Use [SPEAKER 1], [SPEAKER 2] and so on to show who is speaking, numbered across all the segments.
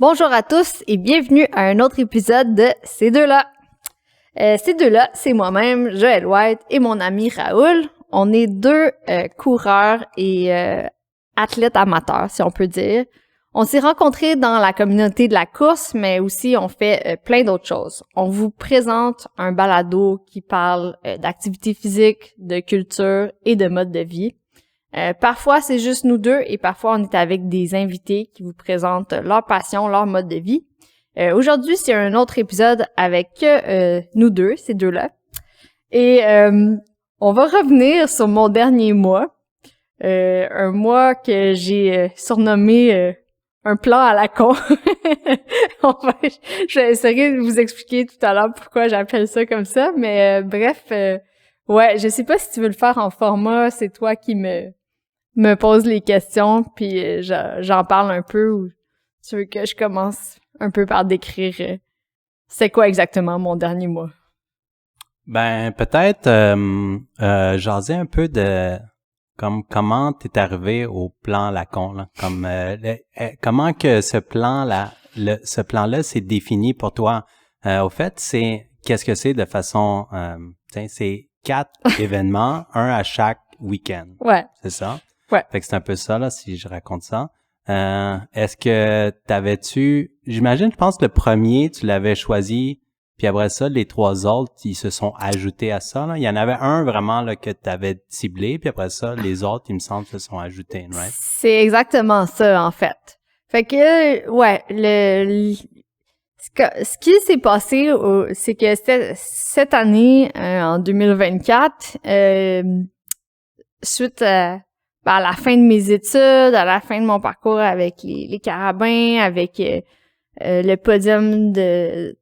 [SPEAKER 1] Bonjour à tous et bienvenue à un autre épisode de Ces deux-là. Ces deux-là, c'est moi-même, Joël White, et mon ami Raoul. On est deux coureurs et athlètes amateurs, si on peut dire. On s'est rencontrés dans la communauté de la course, mais aussi on fait plein d'autres choses. On vous présente un balado qui parle d'activité physique, de culture et de mode de vie. Parfois, c'est juste nous deux et parfois, on est avec des invités qui vous présentent leur passion, leur mode de vie. Aujourd'hui, c'est un autre épisode avec nous deux, ces deux-là. Et on va revenir sur mon dernier mois. Un mois que j'ai surnommé un plan à la con. Je vais essayer de vous expliquer tout à l'heure pourquoi j'appelle ça comme ça, mais bref, ouais, je sais pas si tu veux le faire en format, c'est toi qui me pose les questions, puis j'en parle un peu, ou tu veux que je commence un peu par décrire c'est quoi exactement mon dernier mois?
[SPEAKER 2] Ben, peut-être jaser un peu de comment t'es arrivé au plan Lacon, là, comment que ce plan-là, ce plan-là s'est défini pour toi. Au fait, qu'est-ce que c'est de façon, c'est 4 événements, un à chaque week-end.
[SPEAKER 1] Ouais.
[SPEAKER 2] C'est ça?
[SPEAKER 1] Ouais.
[SPEAKER 2] Fait que c'est un peu ça, là, si je raconte ça. Est-ce que je pense que le premier, tu l'avais choisi, puis après ça, les 3 autres, ils se sont ajoutés à ça, là. Il y en avait un vraiment, là, que tu avais ciblé, puis après ça, les autres, il me semble, se sont ajoutés, right?
[SPEAKER 1] C'est exactement ça, en fait. Fait que, ouais, ce qui s'est passé, c'est que cette année, en 2024, suite à la fin de mes études, à la fin de mon parcours avec les carabins, avec le podium du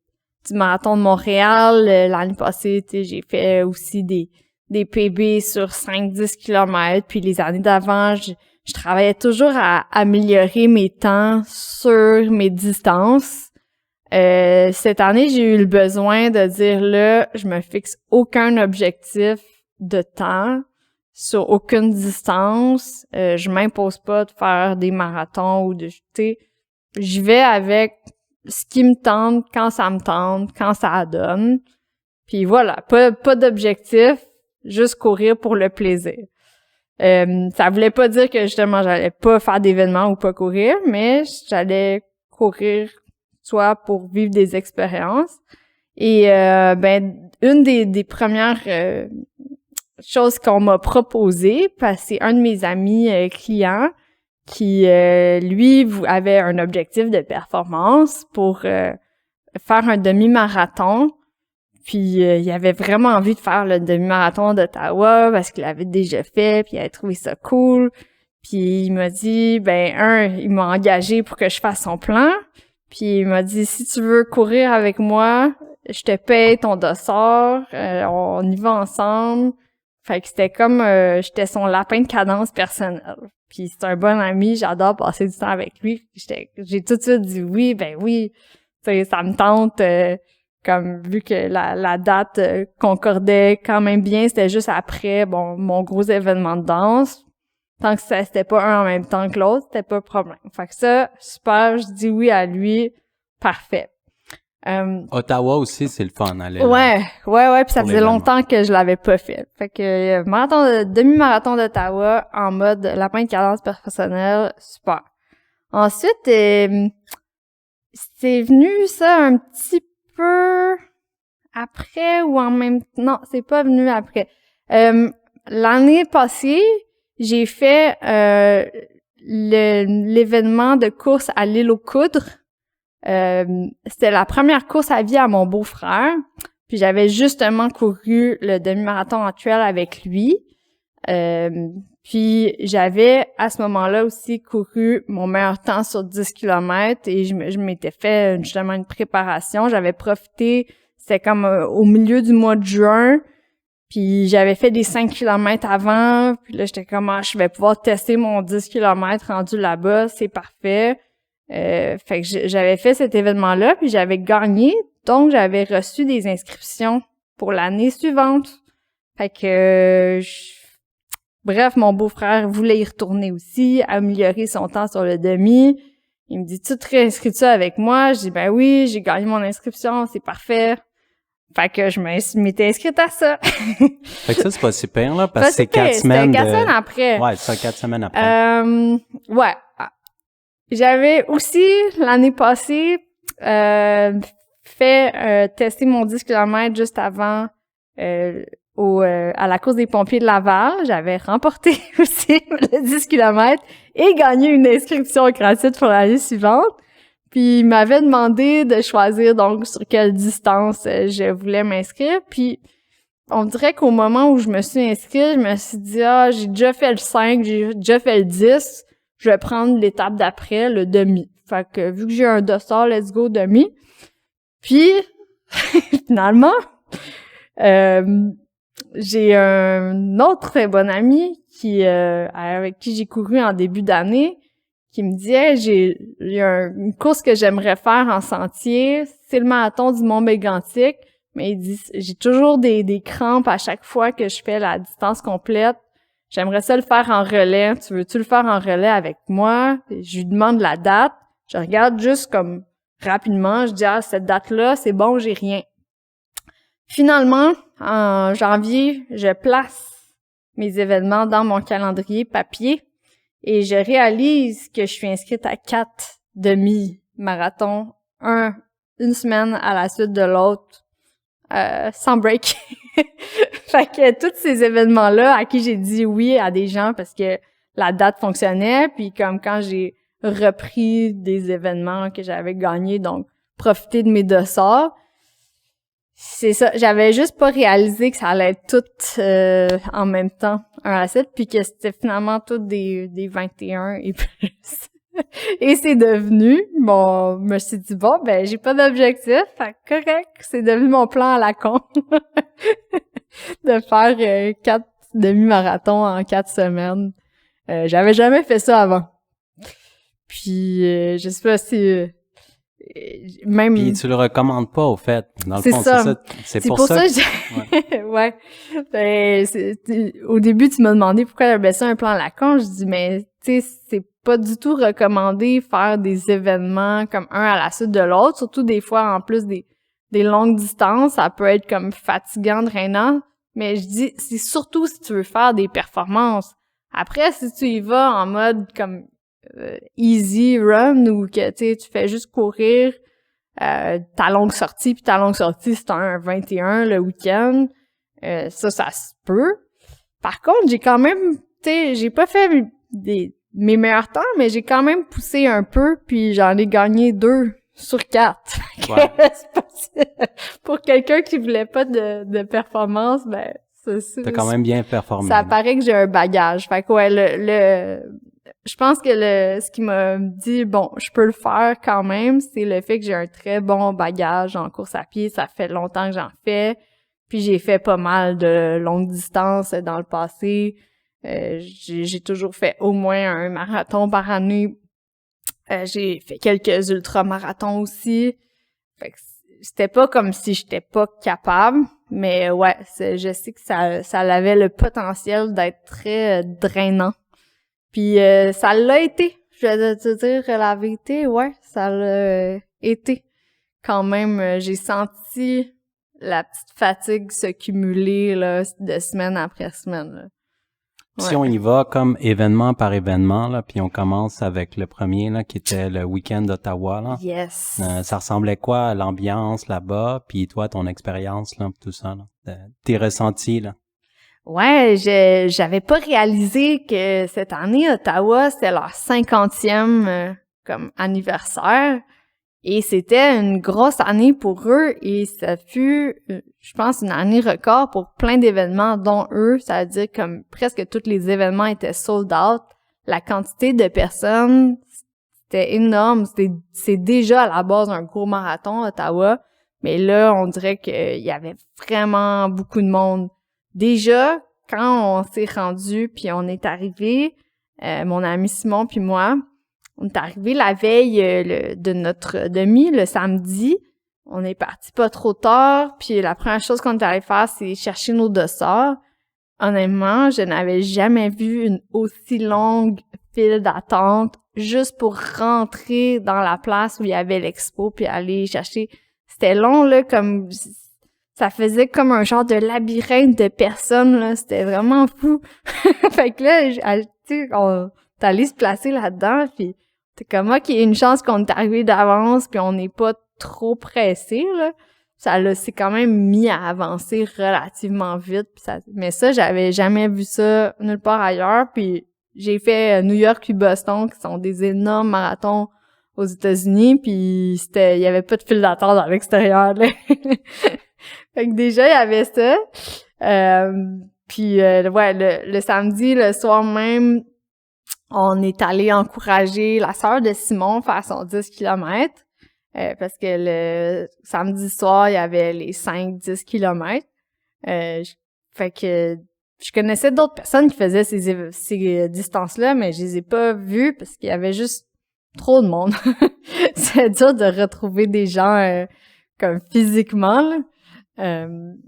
[SPEAKER 1] marathon de Montréal, l'année passée, j'ai fait aussi des PB sur 5-10 km, puis les années d'avant, je travaillais toujours à améliorer mes temps sur mes distances. Cette année, j'ai eu le besoin de dire là, je me fixe aucun objectif de temps sur aucune distance. Je m'impose pas de faire des marathons ou j'y vais avec ce qui me tente, quand ça me tente, quand ça donne. Puis voilà, pas d'objectif, juste courir pour le plaisir. Ça voulait pas dire que justement j'allais pas faire d'événements ou pas courir, mais j'allais courir soit pour vivre des expériences. Et une des premières chose qu'on m'a proposé, parce que c'est un de mes amis clients qui, lui, avait un objectif de performance pour faire un demi-marathon. Puis il avait vraiment envie de faire le demi-marathon d'Ottawa parce qu'il l'avait déjà fait, puis il avait trouvé ça cool. Puis il m'a dit, il m'a engagé pour que je fasse son plan. Puis il m'a dit, si tu veux courir avec moi, je te paye ton dossard, on y va ensemble. Fait que c'était comme j'étais son lapin de cadence personnel. Puis c'est un bon ami, j'adore passer du temps avec lui. J'ai tout de suite dit oui, tu sais, ça me tente, comme vu que la date concordait quand même bien, c'était juste après mon gros événement de danse. Tant que c'était pas un en même temps que l'autre, c'était pas un problème. Fait que ça, super, je dis oui à lui, parfait.
[SPEAKER 2] Ottawa aussi, c'est le fun, aller
[SPEAKER 1] ouais, puis ça faisait
[SPEAKER 2] l'événement.
[SPEAKER 1] longtemps que je l'avais pas fait. Fait que demi-marathon d'Ottawa en mode lapin de cadence personnelle, super. Ensuite, c'est venu ça un petit peu après ou en même temps. Non, c'est pas venu après. L'année passée, j'ai fait l'événement de course à l'île aux Coudres. C'était la première course à vie à mon beau-frère. Puis j'avais justement couru le demi-marathon actuel avec lui. Puis j'avais à ce moment-là aussi couru mon meilleur temps sur 10 km et je m'étais fait justement une préparation. J'avais profité, c'était comme au milieu du mois de juin. Puis j'avais fait des 5 km avant, puis là j'étais comme je vais pouvoir tester mon 10 km rendu là-bas, c'est parfait. Fait que j'avais fait cet événement-là, puis j'avais gagné, donc j'avais reçu des inscriptions pour l'année suivante. Fait que bref, mon beau-frère voulait y retourner aussi, améliorer son temps sur le demi. Il me dit, tu te réinscris-tu avec moi? Je dis, ben oui, j'ai gagné mon inscription, c'est parfait. Fait que je m'étais inscrite à ça.
[SPEAKER 2] Fait que ça, c'est pas si pire, là, parce que c'est 4 semaines.
[SPEAKER 1] C'était 4 semaines après.
[SPEAKER 2] Ouais, c'est ça, 4 semaines après.
[SPEAKER 1] Ouais. J'avais aussi, l'année passée, fait tester mon 10 km juste avant à la course des pompiers de Laval. J'avais remporté aussi le 10 km et gagné une inscription gratuite pour l'année suivante. Puis il m'avait demandé de choisir donc sur quelle distance je voulais m'inscrire. Puis on dirait qu'au moment où je me suis inscrite, je me suis dit j'ai déjà fait le 5, j'ai déjà fait le 10, je vais prendre l'étape d'après, le demi. Fait que vu que j'ai un dossard, let's go demi. Puis finalement, j'ai un autre très bon ami avec qui j'ai couru en début d'année, qui me dit hey, j'ai une course que j'aimerais faire en sentier, c'est le marathon du Mont-Mégantic, mais il dit j'ai toujours des crampes à chaque fois que je fais la distance complète. J'aimerais ça le faire en relais. Tu veux-tu le faire en relais avec moi? Je lui demande la date. Je regarde juste comme rapidement, je dis cette date-là, c'est bon, j'ai rien. Finalement, en janvier, je place mes événements dans mon calendrier papier et je réalise que je suis inscrite à 4 demi-marathons, une semaine à la suite de l'autre, sans break. Fait que tous ces événements-là à qui j'ai dit oui à des gens parce que la date fonctionnait, puis comme quand j'ai repris des événements que j'avais gagnés, donc profiter de mes dossards, c'est ça, j'avais juste pas réalisé que ça allait être tout en même temps, 1 à 7, puis que c'était finalement tout des 21 et plus. Et c'est devenu, bon, je me suis dit, bon, ben j'ai pas d'objectif, fait que correct, c'est devenu mon plan à la con de faire 4 demi-marathons en 4 semaines. J'avais jamais fait ça avant. Puis, je sais pas si... même...
[SPEAKER 2] Puis tu le recommandes pas, au fait. Dans le
[SPEAKER 1] c'est
[SPEAKER 2] fond,
[SPEAKER 1] ça.
[SPEAKER 2] C'est pour ça
[SPEAKER 1] que... Ouais. Ben, au début, tu m'as demandé pourquoi j'avais ça un plan à la con. Je dis, mais tu sais, c'est pas du tout recommandé faire des événements comme un à la suite de l'autre. Surtout des fois, en plus des longues distances, ça peut être comme fatigant, drainant. Mais je dis, c'est surtout si tu veux faire des performances. Après, si tu y vas en mode comme easy run ou que tu fais juste courir ta longue sortie, puis ta longue sortie, c'est un 21 le week-end, ça se peut. Par contre, j'ai quand même, j'ai pas fait mes meilleurs temps, mais j'ai quand même poussé un peu, puis j'en ai gagné 2 sur 4. Ouais. Pour quelqu'un qui voulait pas de performance, ben
[SPEAKER 2] t'as quand même bien performé.
[SPEAKER 1] Ça paraît que j'ai un bagage. Fait que ouais, je pense que ce qui m'a dit, bon, je peux le faire quand même, c'est le fait que j'ai un très bon bagage en course à pied. Ça fait longtemps que j'en fais. Puis j'ai fait pas mal de longues distances dans le passé. J'ai toujours fait au moins un marathon par année. J'ai fait quelques ultramarathons aussi. Fait que c'était pas comme si j'étais pas capable. Mais ouais, je sais que ça avait le potentiel d'être très drainant. Puis ça l'a été. Je vais te dire la vérité, ouais, ça l'a été. Quand même, j'ai senti la petite fatigue se cumuler là, de semaine après semaine. Là.
[SPEAKER 2] Ouais. Si on y va comme événement par événement, là, puis on commence avec le premier là, qui était le week-end d'Ottawa. Là.
[SPEAKER 1] Yes.
[SPEAKER 2] Ça ressemblait quoi à l'ambiance là-bas, puis toi, ton expérience, là, tout ça, là, tes ressentis, là?
[SPEAKER 1] Ouais, j'avais pas réalisé que cette année, Ottawa, c'était leur 50e comme anniversaire. Et c'était une grosse année pour eux et ça fut, je pense, une année record pour plein d'événements, dont eux. Ça veut dire comme presque tous les événements étaient sold out. La quantité de personnes, c'était énorme. C'est déjà à la base un gros marathon, Ottawa. Mais là, on dirait qu'il y avait vraiment beaucoup de monde. Déjà, quand on s'est rendu puis on est arrivé, mon ami Simon puis moi, on est arrivé la veille de notre demi, le samedi. On est parti pas trop tard, puis la première chose qu'on est allé faire, c'est chercher nos dossards. Honnêtement, je n'avais jamais vu une aussi longue file d'attente juste pour rentrer dans la place où il y avait l'expo puis aller chercher. C'était long, là, comme... Ça faisait comme un genre de labyrinthe de personnes, là. C'était vraiment fou. Fait que là, tu sais, on est allé se placer là-dedans, puis c'est comme, OK, une chance qu'on est arrivé d'avance, puis on n'est pas trop pressé, là. C'est quand même mis à avancer relativement vite. Mais ça, j'avais jamais vu ça nulle part ailleurs. Puis j'ai fait New York puis Boston, qui sont des énormes marathons aux États-Unis, puis il y avait pas de file d'attente à l'extérieur, là. Fait que déjà, il y avait ça. Puis le samedi, le soir même, on est allé encourager la sœur de Simon faire son 10 kilomètres. Parce que le samedi soir, il y avait les 5-10 kilomètres. Fait que je connaissais d'autres personnes qui faisaient ces distances-là, mais je les ai pas vues parce qu'il y avait juste trop de monde. C'est dur de retrouver des gens comme physiquement, là.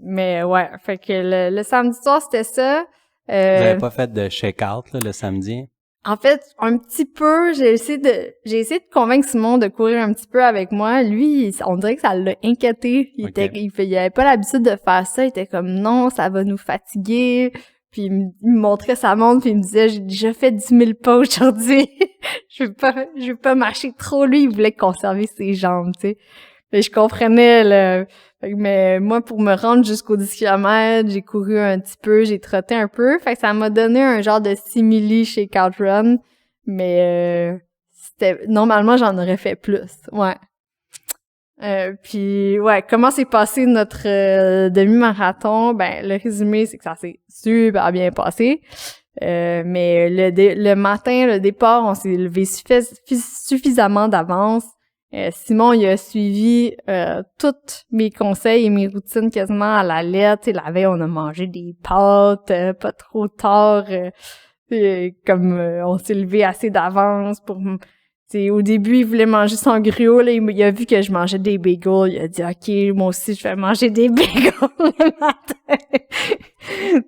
[SPEAKER 1] Mais ouais, fait que le samedi soir, c'était ça.
[SPEAKER 2] Vous avez pas fait de check-out là, le samedi?
[SPEAKER 1] En fait, un petit peu, j'ai essayé de convaincre Simon de courir un petit peu avec moi. Lui, on dirait que ça l'a inquiété. Il avait pas l'habitude de faire ça. Il était comme, non, ça va nous fatiguer. Puis il me montrait sa montre puis il me disait, j'ai déjà fait 10 000 pas aujourd'hui. je veux pas marcher trop. Lui, il voulait conserver ses jambes, tu sais. Mais je comprenais, mais moi, pour me rendre jusqu'aux 10 km, j'ai couru un petit peu, j'ai trotté un peu. Fait que ça m'a donné un genre de simili chez Outrun. Mais normalement, j'en aurais fait plus. Ouais. Puis, ouais, comment s'est passé notre demi-marathon? Ben, le résumé, c'est que ça s'est super bien passé. Mais le matin, le départ, on s'est levé suffisamment d'avance. Simon, il a suivi tous mes conseils et mes routines quasiment à la lettre. Tu sais, la veille, on a mangé des pâtes, pas trop tard. On s'est levé assez d'avance pour... T'sais, au début, il voulait manger son gruau, là, il a vu que je mangeais des bagels, il a dit « OK, moi aussi, je vais manger des bagels le matin! »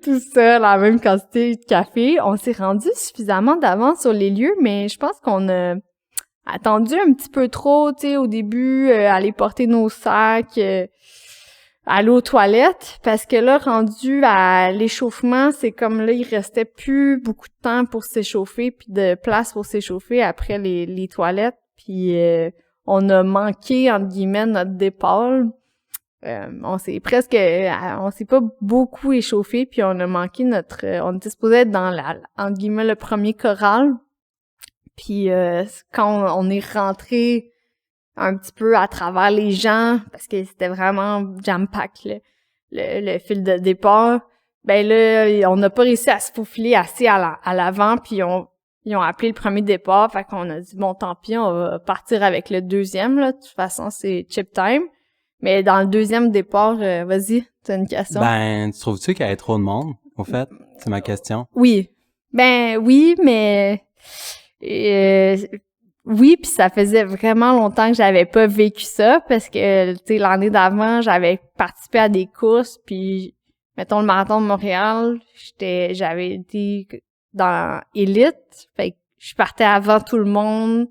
[SPEAKER 1] Tout ça, la même quantité de café. On s'est rendu suffisamment d'avance sur les lieux, mais je pense qu'on a attendu un petit peu trop, tu sais, au début, aller porter nos sacs, aller aux toilettes, parce que là, rendu à l'échauffement, c'est comme là, il restait plus beaucoup de temps pour s'échauffer, puis de place pour s'échauffer après les toilettes, puis on a manqué, entre guillemets, notre départ. On s'est pas beaucoup échauffé, puis on a manqué on était supposé être dans entre guillemets, le premier choral. Puis quand on est rentré un petit peu à travers les gens, parce que c'était vraiment jam-pack, le fil de départ, ben là, on n'a pas réussi à se faufiler assez à l'avant, puis ils ont appelé le premier départ, fait qu'on a dit, bon, tant pis, on va partir avec le deuxième, là, de toute façon, c'est chip time. Mais dans le deuxième départ, vas-y, t'as une question?
[SPEAKER 2] Ben, tu trouves-tu qu'il y avait trop de monde, au fait? C'est ma question.
[SPEAKER 1] Oui. Ben oui, mais... oui, puis ça faisait vraiment longtemps que j'avais pas vécu ça parce que, tu sais, l'année d'avant, j'avais participé à des courses, puis mettons le marathon de Montréal, j'avais été dans élite, fait que je partais avant tout le monde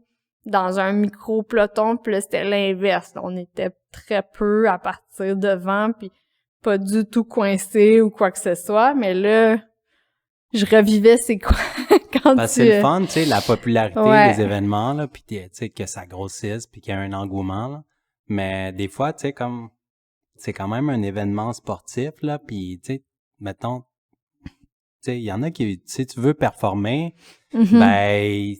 [SPEAKER 1] dans un micro-peloton, puis là, c'était l'inverse. On était très peu à partir devant, puis pas du tout coincé ou quoi que ce soit, mais là, je revivais c'est quoi quand
[SPEAKER 2] c'est le fun, tu sais, la popularité des événements, là, puis tu sais, que ça grossisse, puis qu'il y a un engouement, là. Mais des fois, tu sais, comme, c'est quand même un événement sportif, là, puis tu sais, mettons, tu sais, il y en a qui, si tu veux performer, ben,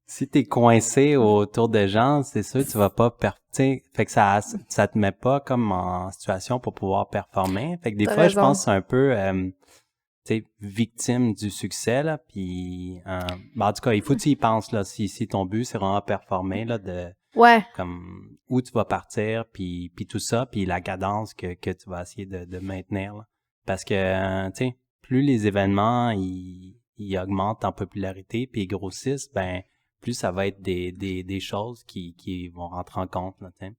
[SPEAKER 2] si t'es coincé autour des gens, c'est sûr, tu vas pas tu sais, fait que ça te met pas comme en situation pour pouvoir performer. Fait que des fois, je pense que c'est un peu... t'es victime du succès, là, puis en tout cas, il faut que tu y penses, là, si ton but, c'est vraiment performer, là, comme, où tu vas partir, puis tout ça, puis la cadence que tu vas essayer de maintenir, là. Parce que, tu sais, plus les événements, ils augmentent en popularité, puis ils grossissent, ben, plus ça va être des choses qui vont rentrer en compte, là, tu sais.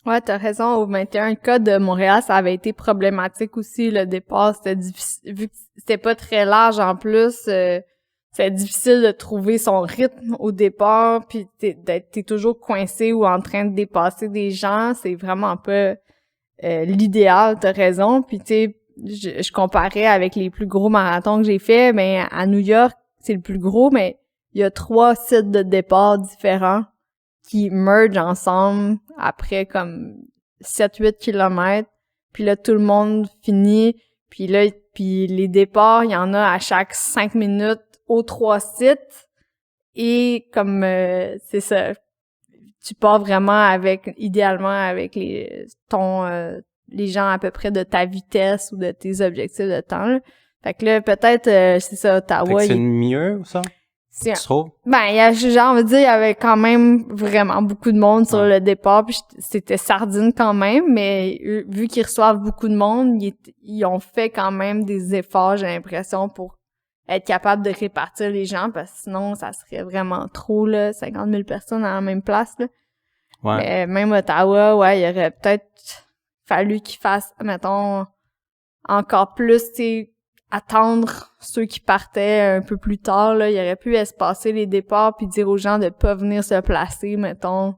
[SPEAKER 1] Ouais, t'as raison. Au 21 cas de Montréal, ça avait été problématique aussi. Le départ, c'était difficile. Vu que c'était pas très large en plus, c'est difficile de trouver son rythme au départ, puis t'es toujours coincé ou en train de dépasser des gens, c'est vraiment pas l'idéal, t'as raison. Puis tu sais, je comparais avec les plus gros marathons que j'ai fait, mais à New York, c'est le plus gros, mais il y a 3 sites de départ différents qui mergent ensemble après comme 7-8 kilomètres. Puis là, tout le monde finit. Puis là, les départs, il y en a à chaque 5 minutes aux 3 sites. Et comme, c'est ça, tu pars vraiment idéalement avec les gens à peu près de ta vitesse ou de tes objectifs de temps, là. Fait que là, peut-être, c'est ça, Ottawa.
[SPEAKER 2] Fait que c'est mieux, ça? Tu trouves?
[SPEAKER 1] Ben, genre, on va dire, il y avait quand même vraiment beaucoup de monde sur le départ, puis c'était sardine quand même, mais vu qu'ils reçoivent beaucoup de monde, ils ont fait quand même des efforts, j'ai l'impression, pour être capable de répartir les gens, parce que sinon, ça serait vraiment trop, là, 50 000 personnes à la même place, là.
[SPEAKER 2] Ouais.
[SPEAKER 1] Mais même Ottawa, ouais, il aurait peut-être fallu qu'ils fassent, mettons, encore plus, tu sais, attendre ceux qui partaient un peu plus tard, là. Il aurait pu espacer les départs puis dire aux gens de pas venir se placer, mettons,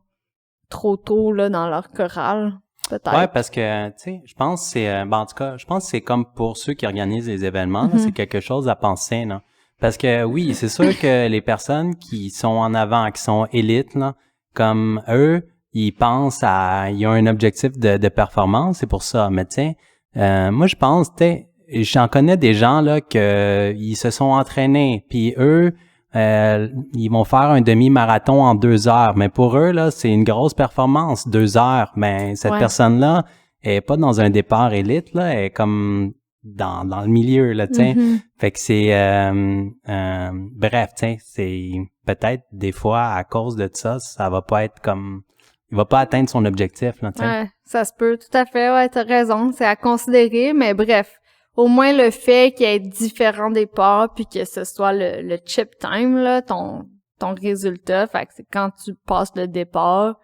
[SPEAKER 1] trop tôt, là, dans leur chorale. Peut-être.
[SPEAKER 2] Ouais, parce que, tu sais, je pense que c'est, en tout cas, je pense que c'est comme pour ceux qui organisent les événements, là, c'est quelque chose à penser, là. Parce que, oui, c'est sûr que les personnes qui sont en avant, qui sont élites, là, comme eux, ils ont un objectif de performance, c'est pour ça. Mais tiens, moi, je pense, j'en connais des gens, là, ils se sont entraînés, puis eux, ils vont faire un demi-marathon en 2 heures. Mais pour eux, là, c'est une grosse performance, 2 heures. Mais cette personne-là, elle est pas dans un départ élite, là, elle est comme dans le milieu, là, tu sais. Fait que c'est, bref, tu sais, c'est peut-être des fois, à cause de ça va pas être comme, il va pas atteindre son objectif, là, tu sais.
[SPEAKER 1] Ouais, ça se peut, tout à fait, ouais, t'as raison, c'est à considérer, mais bref. Au moins, le fait qu'il y ait différents départs puis que ce soit le chip time, là, ton résultat, fait que c'est quand tu passes le départ,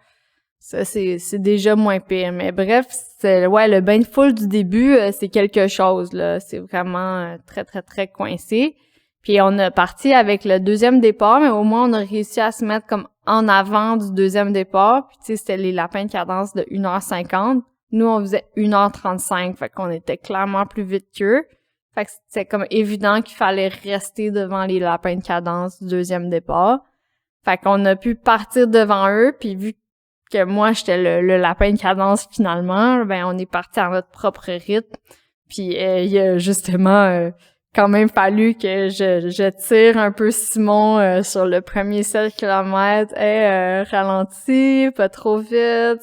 [SPEAKER 1] ça, c'est déjà moins pire. Mais bref, le bain de foule du début, c'est quelque chose, là. C'est vraiment très, très, très coincé. Puis on a parti avec le deuxième départ, mais au moins, on a réussi à se mettre comme en avant du deuxième départ. Puis tu sais, c'était les lapins de cadence de 1h50. Nous, on faisait 1h35, fait qu'on était clairement plus vite qu'eux. Fait que c'était comme évident qu'il fallait rester devant les lapins de cadence du deuxième départ. Fait qu'on a pu partir devant eux, puis vu que moi, j'étais le lapin de cadence finalement, ben on est parti à notre propre rythme. Puis il a justement quand même fallu que je tire un peu Simon sur le premier 7 km. Ralentis, pas trop vite.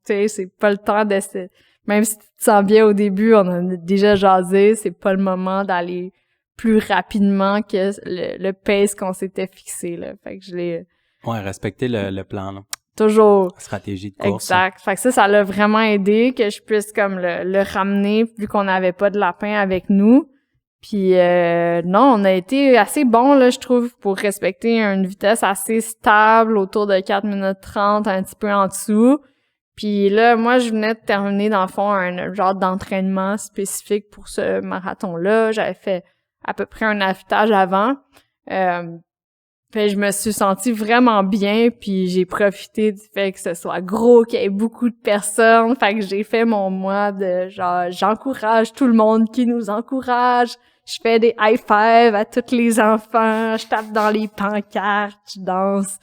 [SPEAKER 1] Tu sais, c'est pas le temps d'essayer. Même si tu te sens bien au début, on en a déjà jasé, c'est pas le moment d'aller plus rapidement que le pace qu'on s'était fixé, là. Fait que je l'ai...
[SPEAKER 2] Ouais, respecter le plan, là.
[SPEAKER 1] Toujours.
[SPEAKER 2] Stratégie de course.
[SPEAKER 1] Exact. Fait que ça l'a vraiment aidé que je puisse comme le ramener vu qu'on n'avait pas de lapin avec nous. Puis non, on a été assez bon là, je trouve, pour respecter une vitesse assez stable autour de 4 minutes 30, un petit peu en dessous. Puis là, moi, je venais de terminer, dans le fond, un genre d'entraînement spécifique pour ce marathon-là. J'avais fait à peu près un affûtage avant. Puis je me suis sentie vraiment bien, puis j'ai profité du fait que ce soit gros, qu'il y ait beaucoup de personnes. Fait que j'ai fait mon mois de genre, j'encourage tout le monde qui nous encourage. Je fais des high five à tous les enfants. Je tape dans les pancartes, je danse.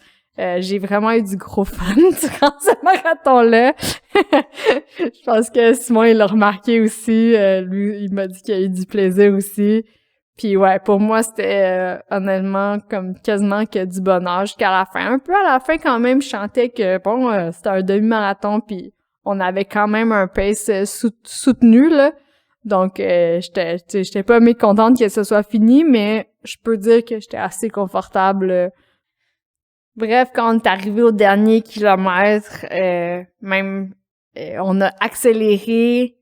[SPEAKER 1] J'ai vraiment eu du gros fun durant ce marathon-là. Je pense que Simon, il l'a remarqué aussi. Lui, il m'a dit qu'il a eu du plaisir aussi. Puis ouais, pour moi, c'était honnêtement comme quasiment que du bonheur jusqu'à la fin. Un peu à la fin, quand même, je sentais que, bon, c'était un demi-marathon, puis on avait quand même un pace soutenu, là. Donc, j'étais pas mécontente que ce soit fini, mais je peux dire que j'étais assez confortable. Bref, quand on est arrivé au dernier kilomètre, on a accéléré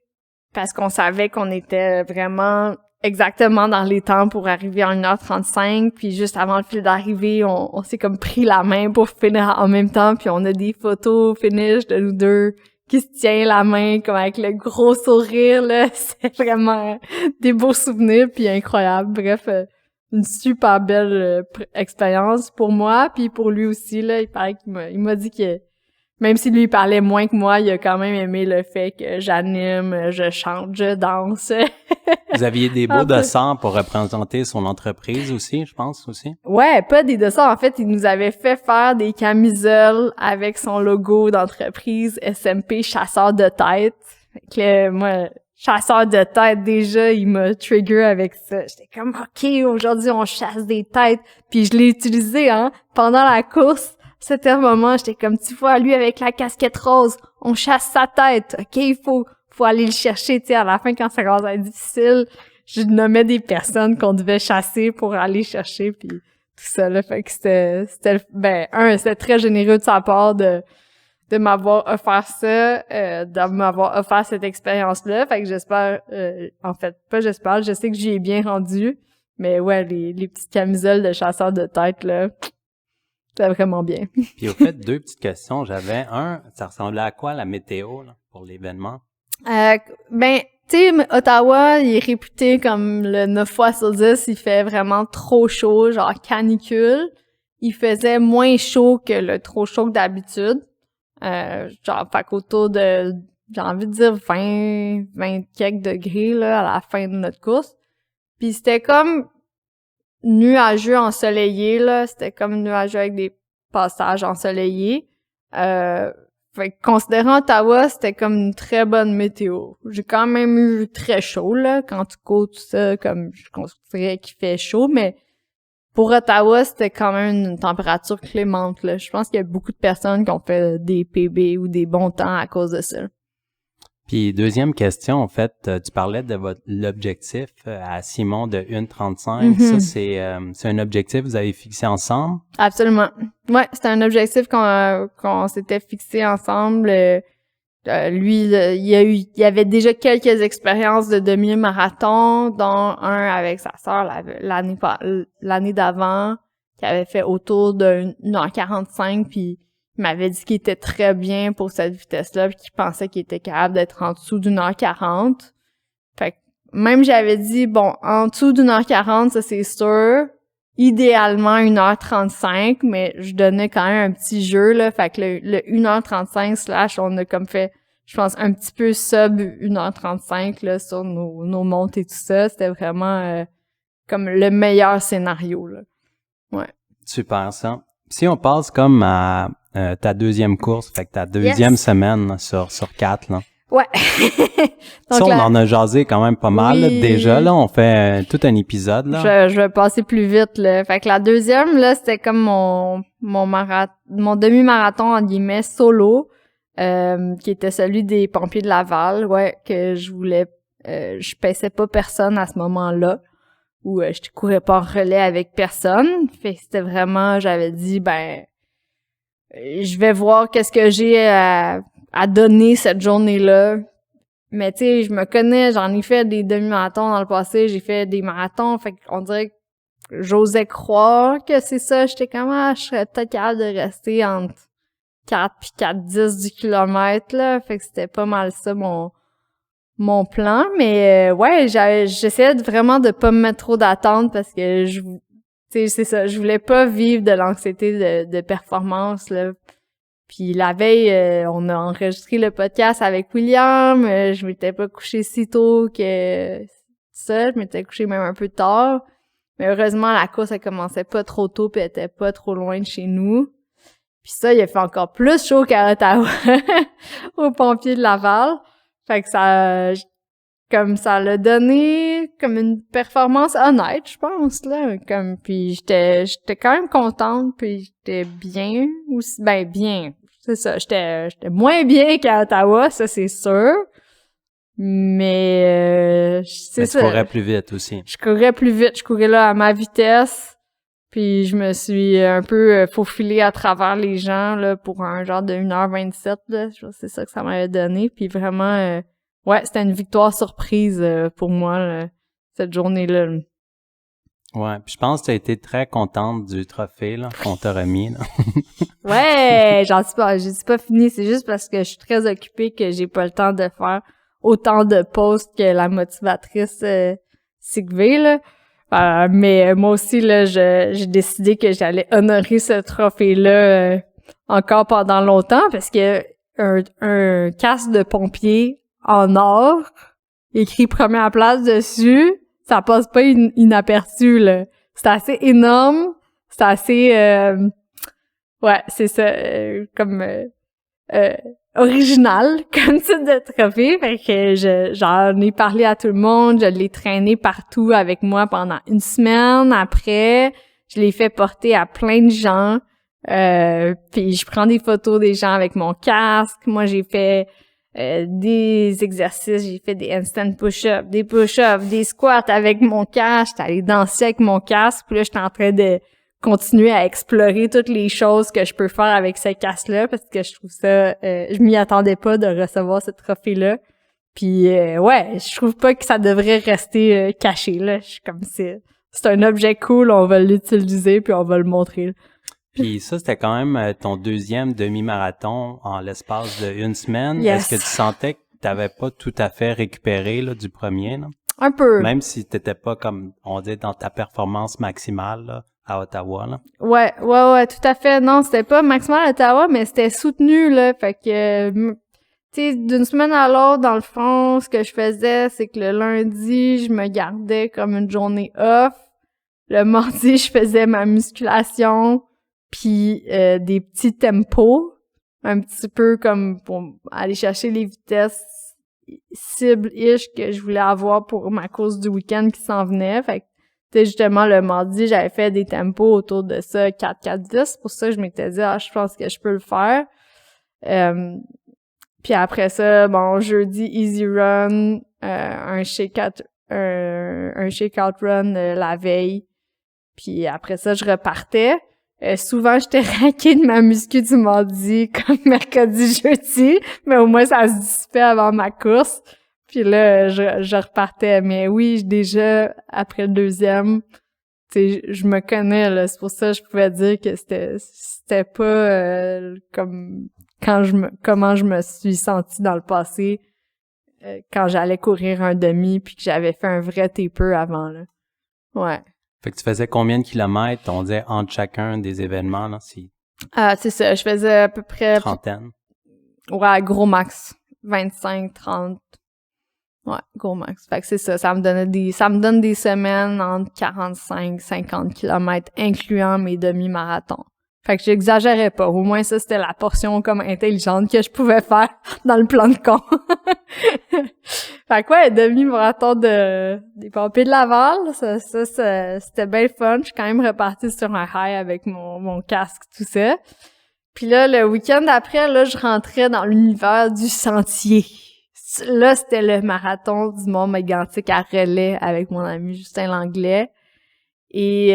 [SPEAKER 1] parce qu'on savait qu'on était vraiment exactement dans les temps pour arriver en 1h35, puis juste avant le fil d'arrivée, on s'est comme pris la main pour finir en même temps, puis on a des photos finish de nous deux qui se tient la main comme avec le gros sourire, là. C'est vraiment des beaux souvenirs, puis incroyable. Bref, une super belle expérience pour moi, puis pour lui aussi, là. Il paraît il m'a dit que même si lui il parlait moins que moi, il a quand même aimé le fait que j'anime, je chante, je danse.
[SPEAKER 2] Vous aviez des beaux dessins pour représenter son entreprise aussi, je pense, aussi?
[SPEAKER 1] Ouais, pas des dessins. En fait, il nous avait fait faire des camisoles avec son logo d'entreprise SMP chasseur de tête. Fait que moi, chasseur de tête, déjà, il m'a trigger avec ça. J'étais comme, OK, aujourd'hui, on chasse des têtes. Puis je l'ai utilisé, pendant la course. C'était un moment, j'étais comme, tu vois, lui avec la casquette rose, on chasse sa tête. OK, il faut aller le chercher, tu sais, à la fin, quand ça commence à être difficile, je nommais des personnes qu'on devait chasser pour aller chercher, puis tout ça, là. Fait que c'était très généreux de sa part de m'avoir offert ça, de m'avoir offert cette expérience-là. Fait que j'espère, en fait, pas j'espère, je sais que j'y ai bien rendu, mais ouais, les petites camisoles de chasseurs de tête, là, c'était vraiment bien.
[SPEAKER 2] Puis au fait, 2 petites questions. J'avais ça ressemblait à quoi la météo là, pour l'événement?
[SPEAKER 1] Tu sais, Ottawa, il est réputé comme le 9 fois sur 10, il fait vraiment trop chaud, genre canicule. Il faisait moins chaud que le trop chaud que d'habitude. Genre, fait qu'autour de, j'ai envie de dire 20 quelques degrés, là, à la fin de notre course. Puis c'était comme nuageux ensoleillé, là. C'était comme nuageux avec des passages ensoleillés. Fait que considérant Ottawa, c'était comme une très bonne météo. J'ai quand même eu très chaud, là, quand tu cours tout ça, comme je considérais qu'il fait chaud, mais pour Ottawa, c'était quand même une température clémente, là. Je pense qu'il y a beaucoup de personnes qui ont fait des PB ou des bons temps à cause de ça.
[SPEAKER 2] Puis deuxième question, en fait, tu parlais de l'objectif à Simon de 1,35. Ça, c'est un objectif que vous avez fixé ensemble?
[SPEAKER 1] Absolument. Ouais, c'était un objectif qu'on s'était fixé ensemble. Lui, il avait déjà quelques expériences de demi-marathon, dont un avec sa sœur l'année d'avant, qui avait fait autour de 1h45, puis il m'avait dit qu'il était très bien pour cette vitesse-là, puis qu'il pensait qu'il était capable d'être en dessous d'1h40. Fait que même j'avais dit, bon, en dessous d'1h40, ça c'est sûr. Idéalement 1h35, mais je donnais quand même un petit jeu, là. Fait que le 1h35 / on a comme fait, je pense, un petit peu sub 1h35, là, sur nos montes et tout ça. C'était vraiment comme le meilleur scénario, là. Ouais.
[SPEAKER 2] Super, ça. Si on passe comme à ta deuxième course, fait que ta deuxième semaine sur 4, là.
[SPEAKER 1] Ouais.
[SPEAKER 2] Donc, ça, on en a jasé quand même pas mal, là, déjà, là. On fait tout un épisode, là.
[SPEAKER 1] Je vais passer plus vite, là. Fait que la deuxième, là, c'était comme mon demi-marathon, en guillemets, solo, qui était celui des pompiers de Laval, ouais, que je voulais, je paissais pas personne à ce moment-là, où je courais pas en relais avec personne. Fait que c'était vraiment, j'avais dit, je vais voir qu'est-ce que j'ai à donner cette journée-là. Mais tu sais, je me connais, j'en ai fait des demi-marathons dans le passé, j'ai fait des marathons, fait qu'on dirait que j'osais croire que c'est ça. J'étais comme, je serais peut-être capable de rester entre 4 puis 4,10 du kilomètre, là. Fait que c'était pas mal ça, mon plan. Mais ouais, j'essayais vraiment de pas me mettre trop d'attentes parce que tu sais, c'est ça, je voulais pas vivre de l'anxiété de performance, là. Puis la veille, on a enregistré le podcast avec William. Je m'étais pas couchée si tôt que ça. Je m'étais couchée même un peu tard. Mais heureusement, la course, elle commençait pas trop tôt puis elle était pas trop loin de chez nous. Puis ça, il a fait encore plus chaud qu'à Ottawa, aux pompiers de Laval. Fait que ça l'a donné comme une performance honnête, je pense, là. Puis j'étais quand même contente, puis j'étais bien aussi. Bien. C'est ça. J'étais moins bien qu'à Ottawa, ça c'est sûr. Mais c'est ça.
[SPEAKER 2] Tu courais plus vite aussi.
[SPEAKER 1] Je courais plus vite. Je courais là à ma vitesse. Puis je me suis un peu faufilée à travers les gens là pour un genre de 1h27, là. C'est ça que ça m'avait donné. Puis vraiment, ouais, c'était une victoire surprise pour moi, là, cette journée-là.
[SPEAKER 2] Ouais, puis je pense que tu as été très contente du trophée là qu'on t'a remis, là.
[SPEAKER 1] Ouais, j'ai pas fini. C'est juste parce que je suis très occupée que j'ai pas le temps de faire autant de posts que la motivatrice Sigvé, là. Mais moi aussi, là, j'ai décidé que j'allais honorer ce trophée-là encore pendant longtemps parce que un casque de pompier en or, écrit première place dessus, ça passe pas inaperçu, là. C'est assez énorme, c'est assez... ouais, c'est ça, comme... original comme type de trophée, fait que j'en ai parlé à tout le monde, je l'ai traîné partout avec moi pendant une semaine. Après, je l'ai fait porter à plein de gens, puis je prends des photos des gens avec mon casque. Moi, j'ai fait des exercices, j'ai fait des handstand push-ups, des push-ups, des squats avec mon casque, j'étais allée danser avec mon casque, puis là, j'étais en train de continuer à explorer toutes les choses que je peux faire avec ce casque-là parce que je trouve ça je m'y attendais pas de recevoir ce trophée-là. Puis ouais, je trouve pas que ça devrait rester caché là. Je suis comme c'est un objet cool, on va l'utiliser puis on va le montrer. Là.
[SPEAKER 2] Puis ça, c'était quand même ton deuxième demi-marathon en l'espace de une semaine.
[SPEAKER 1] Yes.
[SPEAKER 2] Est-ce que tu sentais que t'avais pas tout à fait récupéré là, du premier? Là?
[SPEAKER 1] Un peu.
[SPEAKER 2] Même si t'étais pas comme, on dit, dans ta performance maximale là, à Ottawa, là.
[SPEAKER 1] Ouais, tout à fait. Non, c'était pas maximal à Ottawa, mais c'était soutenu, là. Fait que, tu sais, d'une semaine à l'autre, dans le fond, ce que je faisais, c'est que le lundi, je me gardais comme une journée off. Le mardi, je faisais ma musculation, puis des petits tempos, un petit peu comme pour aller chercher les vitesses cible-ish que je voulais avoir pour ma course du week-end qui s'en venait. Fait que, tu sais, justement, le mardi, j'avais fait des tempos autour de ça, 4-4-10. Pour ça, je m'étais dit, je pense que je peux le faire. Puis après ça, bon, jeudi, easy run, un shake-out run la veille. Puis après ça, je repartais. Souvent, j'étais raquée de ma muscu du mardi comme mercredi, jeudi, mais au moins, ça se dissipait avant ma course. Puis là, je repartais. Mais oui, déjà, après le deuxième, tu sais, je me connais, là. C'est pour ça que je pouvais dire que c'était pas comme comment je me suis sentie dans le passé quand j'allais courir un demi puis que j'avais fait un vrai taper avant, là. Ouais.
[SPEAKER 2] Fait que tu faisais combien de kilomètres, on disait, entre chacun des événements, là, si...
[SPEAKER 1] C'est ça, je faisais à peu près...
[SPEAKER 2] Trentaine.
[SPEAKER 1] Ouais, gros max. 25, 30. Ouais, gros max. Fait que c'est ça, ça me donne des semaines entre 45, 50 kilomètres, incluant mes demi-marathons. Fait que j'exagérais pas. Au moins, ça, c'était la portion comme intelligente que je pouvais faire dans le plan de con. Fait que ouais, demi-marathon des pompiers de Laval, ça c'était bien le fun. Je suis quand même repartie sur un high avec mon casque, tout ça. Puis là, le week-end d'après, là, je rentrais dans l'univers du sentier. Là, c'était le marathon du Mont Mégantic à relais avec mon ami Justin Langlais. Et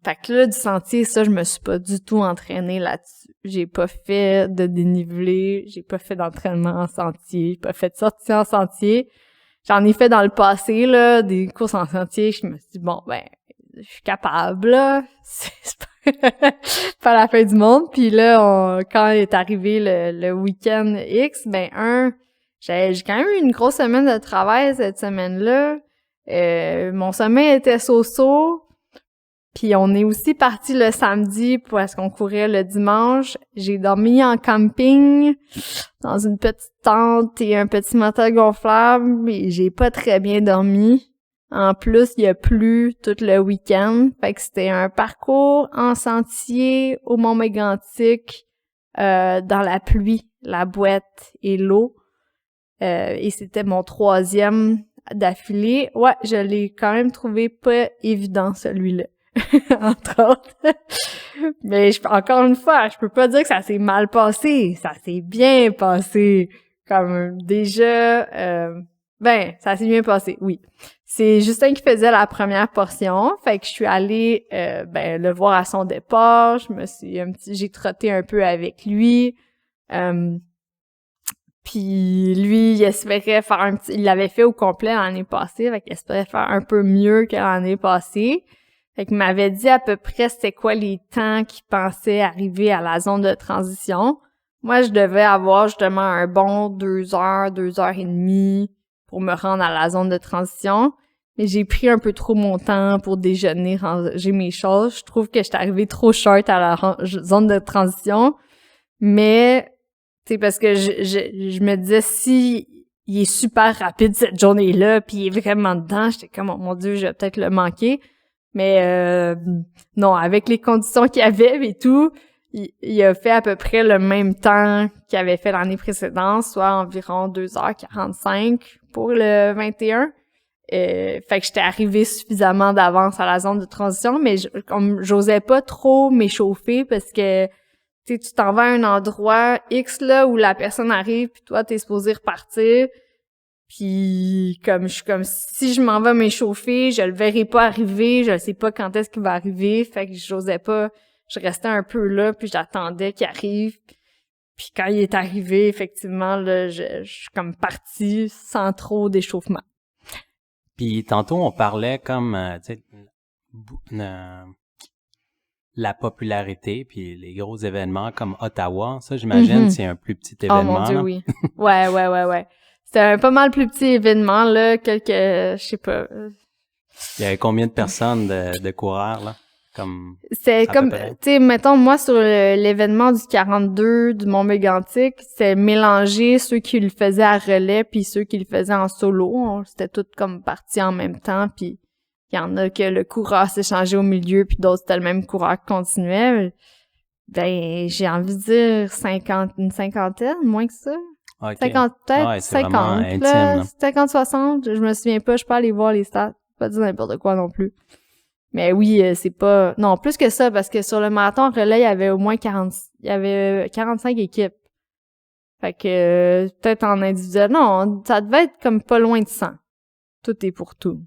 [SPEAKER 1] fait que là, du sentier, ça, je me suis pas du tout entraînée là-dessus. J'ai pas fait de dénivelé, j'ai pas fait d'entraînement en sentier, j'ai pas fait de sortie en sentier. J'en ai fait dans le passé, là, des courses en sentier. Je me suis dit, bon, ben, je suis capable, là. C'est pas la fin du monde. Puis là, quand est arrivé le week-end X, ben, j'ai quand même eu une grosse semaine de travail cette semaine-là. Mon sommeil était so-so. Puis on est aussi parti le samedi parce qu'on courait le dimanche. J'ai dormi en camping dans une petite tente et un petit matelas gonflable et j'ai pas très bien dormi. En plus, il a plu tout le week-end. Fait que c'était un parcours en sentier au Mont Mégantic dans la pluie, la boîte et l'eau. Et c'était mon 3e d'affilée. Ouais, je l'ai quand même trouvé pas évident, celui-là. Entre autres. Mais encore une fois, je peux pas dire que ça s'est mal passé. Ça s'est bien passé. Comme déjà... ça s'est bien passé, oui. C'est Justin qui faisait la première portion. Fait que je suis allée le voir à son départ. J'ai trotté un peu avec lui. Puis lui, il espérait faire il l'avait fait au complet l'année passée, fait qu'il espérait faire un peu mieux que l'année passée. Fait qu'il m'avait dit à peu près c'était quoi les temps qu'il pensait arriver à la zone de transition. Moi, je devais avoir justement un bon 2 heures et demie pour me rendre à la zone de transition. mais j'ai pris un peu trop mon temps pour déjeuner, ranger mes choses. Je trouve que j'étais arrivée trop short à la zone de transition, mais tu sais, parce que je me disais, si il est super rapide cette journée-là, puis il est vraiment dedans, j'étais comme, oh mon Dieu, je vais peut-être le manquer. Mais non, avec les conditions qu'il y avait et tout, il a fait à peu près le même temps qu'il avait fait l'année précédente, soit environ 2h45 pour le 21. Fait que j'étais arrivée suffisamment d'avance à la zone de transition, mais comme j'osais pas trop m'échauffer parce que tu t'en vas à un endroit X là où la personne arrive puis toi t'es supposé repartir. Puis comme je suis comme si je m'en vais m'échauffer, je le verrai pas arriver, je sais pas quand est-ce qu'il va arriver, fait que j'osais pas, je restais un peu là puis j'attendais qu'il arrive. Puis quand il est arrivé, effectivement là, je suis comme partie sans trop d'échauffement.
[SPEAKER 2] Puis tantôt on parlait comme tu sais la popularité puis les gros événements comme Ottawa, ça j'imagine c'est un plus petit événement.
[SPEAKER 1] Oh mon Dieu,
[SPEAKER 2] là.
[SPEAKER 1] oui. Ouais. C'était un pas mal plus petit événement, là, je sais pas.
[SPEAKER 2] Il y avait combien de personnes de coureurs, là?
[SPEAKER 1] C'est comme, tu sais, mettons, moi, sur l'événement du 42 du Mont-Mégantic, c'est mélangé ceux qui le faisaient à relais puis ceux qui le faisaient en solo. C'était tout comme parti en même temps, puis il y en a que le coureur s'est changé au milieu puis d'autres, c'était le même coureur qui continuait. Ben, j'ai envie de dire une cinquantaine, moins que ça.
[SPEAKER 2] Okay.
[SPEAKER 1] 50, peut-être,
[SPEAKER 2] ouais,
[SPEAKER 1] 50,
[SPEAKER 2] intime,
[SPEAKER 1] là, 50, 60, je me souviens pas, je peux aller voir les stats, pas dire n'importe quoi non plus. Mais oui, c'est pas, non, plus que ça, parce que sur le marathon relais, il y avait au moins 45 équipes. Fait que, peut-être en individuel, non, ça devait être comme pas loin de 100. Tout est pour tout.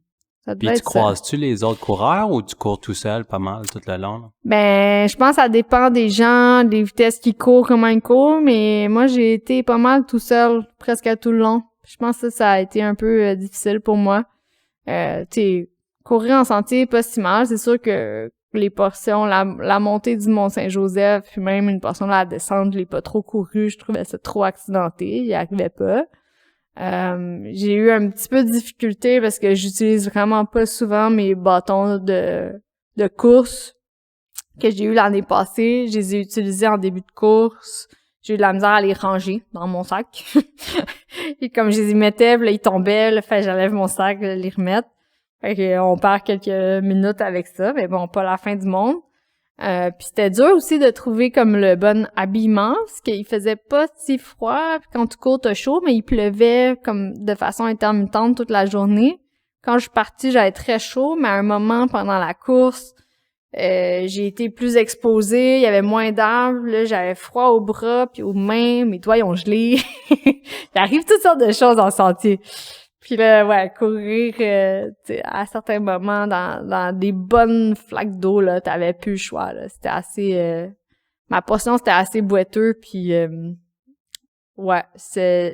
[SPEAKER 1] Ça devait
[SPEAKER 2] Puis tu
[SPEAKER 1] être ça.
[SPEAKER 2] croises-tu les autres coureurs ou tu cours tout seul pas mal tout le long, là?
[SPEAKER 1] Ben, je pense que ça dépend des gens, des vitesses qu'ils courent, comment ils courent, mais moi, j'ai été pas mal tout seul, presque à tout le long. Je pense que ça a été un peu difficile pour moi. Tu sais, courir en sentier, pas si mal. C'est sûr que les portions, la montée du Mont-Saint-Joseph, puis même une portion de la descente, je l'ai pas trop couru. Je trouvais ça trop accidenté. J'y arrivais pas. J'ai eu un petit peu de difficulté parce que j'utilise vraiment pas souvent mes bâtons de course que j'ai eu l'année passée. Je les ai utilisés en début de course. J'ai eu de la misère à les ranger dans mon sac. Et comme je les y mettais, là, ils tombaient, là, fait que j'enlève mon sac, les remettre. Fait que on perd quelques minutes avec ça, mais bon, pas la fin du monde. Puis c'était dur aussi de trouver comme le bon habillement, parce qu'il faisait pas si froid, puis quand tu cours t'as chaud, mais il pleuvait comme de façon intermittente toute la journée. Quand je suis partie, j'avais très chaud, mais à un moment pendant la course, j'ai été plus exposée, il y avait moins d'arbres, là, j'avais froid aux bras puis aux mains, mes doigts ils ont gelé. Il arrive toutes sortes de choses en sentier. Puis là, ouais, courir à certains moments dans des bonnes flaques d'eau, là, t'avais plus le choix, là. C'était assez... ma portion, c'était assez boiteux, puis... ouais,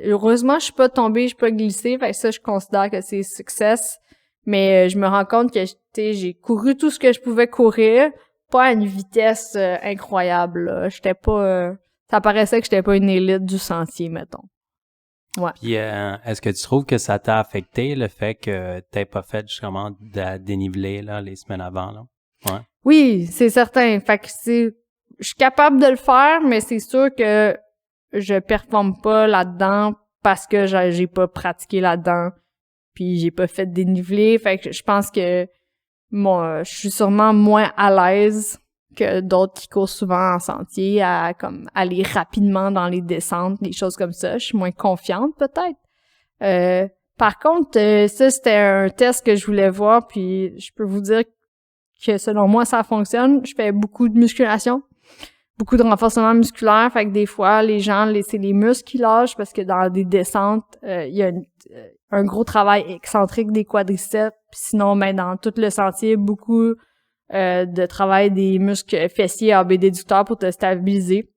[SPEAKER 1] heureusement, je suis pas tombée, je suis pas glissée, fait que ça, je considère que c'est success. Mais je me rends compte que j'ai couru tout ce que je pouvais courir, pas à une vitesse incroyable, là. J'étais pas... ça paraissait que j'étais pas une élite du sentier, mettons. Ouais.
[SPEAKER 2] Puis est-ce que tu trouves que ça t'a affecté le fait que t'aies pas fait justement de dénivelé là les semaines avant là? Ouais.
[SPEAKER 1] Oui, c'est certain. Fait que je suis capable de le faire, mais c'est sûr que je performe pas là-dedans parce que j'ai pas pratiqué là-dedans. Puis j'ai pas fait de dénivelé. Fait que je pense que je suis sûrement moins à l'aise que d'autres qui courent souvent en sentier à comme aller rapidement dans les descentes, des choses comme ça. Je suis moins confiante peut-être. Par contre, ça c'était un test que je voulais voir, puis je peux vous dire que selon moi ça fonctionne. Je fais beaucoup de musculation, beaucoup de renforcement musculaire, fait que des fois les gens c'est les muscles qui lâchent parce que dans des descentes, il y a un gros travail excentrique des quadriceps, puis sinon ben dans tout le sentier beaucoup de travail des muscles fessiers, AB déducteurs pour te stabiliser.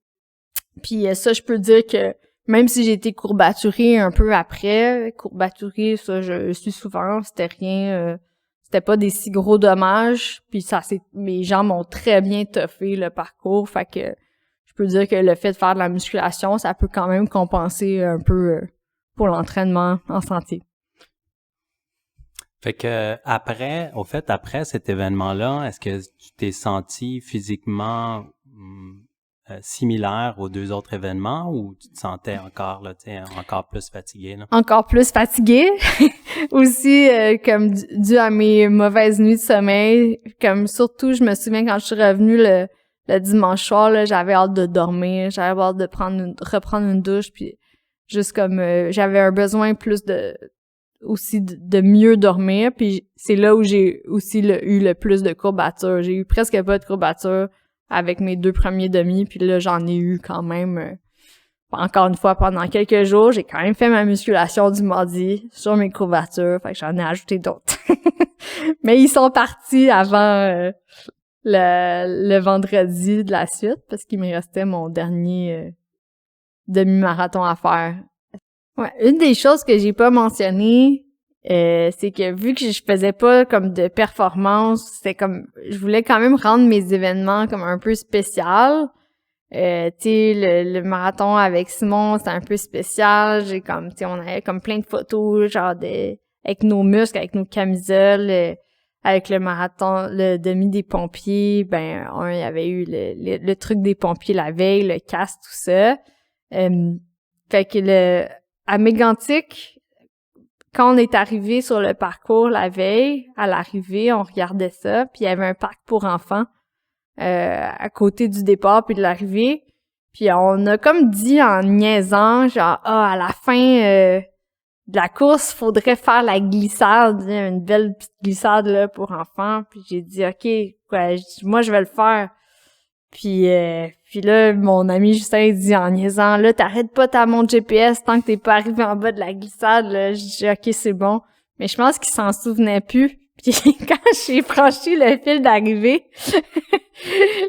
[SPEAKER 1] Puis ça, je peux dire que même si j'ai été courbaturée un peu après, courbaturée, ça, je suis souvent, c'était rien, c'était pas des si gros dommages, puis mes jambes ont très bien toffé le parcours, fait que je peux dire que le fait de faire de la musculation, ça peut quand même compenser un peu pour l'entraînement en sentier.
[SPEAKER 2] Fait que après cet événement-là, est-ce que tu t'es senti physiquement similaire aux deux autres événements ou tu te sentais encore là, tu sais, encore plus fatigué là?
[SPEAKER 1] Encore plus fatiguée. Aussi, comme dû à mes mauvaises nuits de sommeil. Comme surtout, je me souviens quand je suis revenue le dimanche soir, là, j'avais hâte de dormir, j'avais hâte de reprendre une douche, puis juste comme j'avais un besoin plus de mieux dormir, puis c'est là où j'ai aussi eu le plus de courbatures. J'ai eu presque pas de courbatures avec mes 2 premiers demi, puis là j'en ai eu quand même encore une fois pendant quelques jours. J'ai quand même fait ma musculation du mardi sur mes courbatures, fait que j'en ai ajouté d'autres. Mais ils sont partis avant le vendredi de la suite parce qu'il me restait mon dernier demi-marathon à faire. Ouais, une des choses que j'ai pas mentionné, c'est que vu que je faisais pas comme de performance, c'était comme je voulais quand même rendre mes événements comme un peu spécial. Tu sais, le marathon avec Simon, c'était un peu spécial. J'ai comme, tu sais, on avait comme plein de photos, genre avec nos muscles, avec nos camisoles, avec le marathon, le demi des pompiers. Ben, il y avait eu le truc des pompiers la veille, le casque, tout ça. Fait que à Mégantic, quand on est arrivé sur le parcours la veille, à l'arrivée, on regardait ça, puis il y avait un parc pour enfants à côté du départ puis de l'arrivée. Puis on a comme dit en niaisant, genre, à la fin de la course, faudrait faire la glissade, une belle petite glissade là pour enfants. Puis j'ai dit, OK, ouais, moi je vais le faire. Puis là, mon ami Justin dit en niaisant, là, t'arrêtes pas ta montre GPS tant que t'es pas arrivé en bas de la glissade, là. J'ai dit, OK, c'est bon. Mais je pense qu'il s'en souvenait plus. Puis quand j'ai franchi le fil d'arrivée,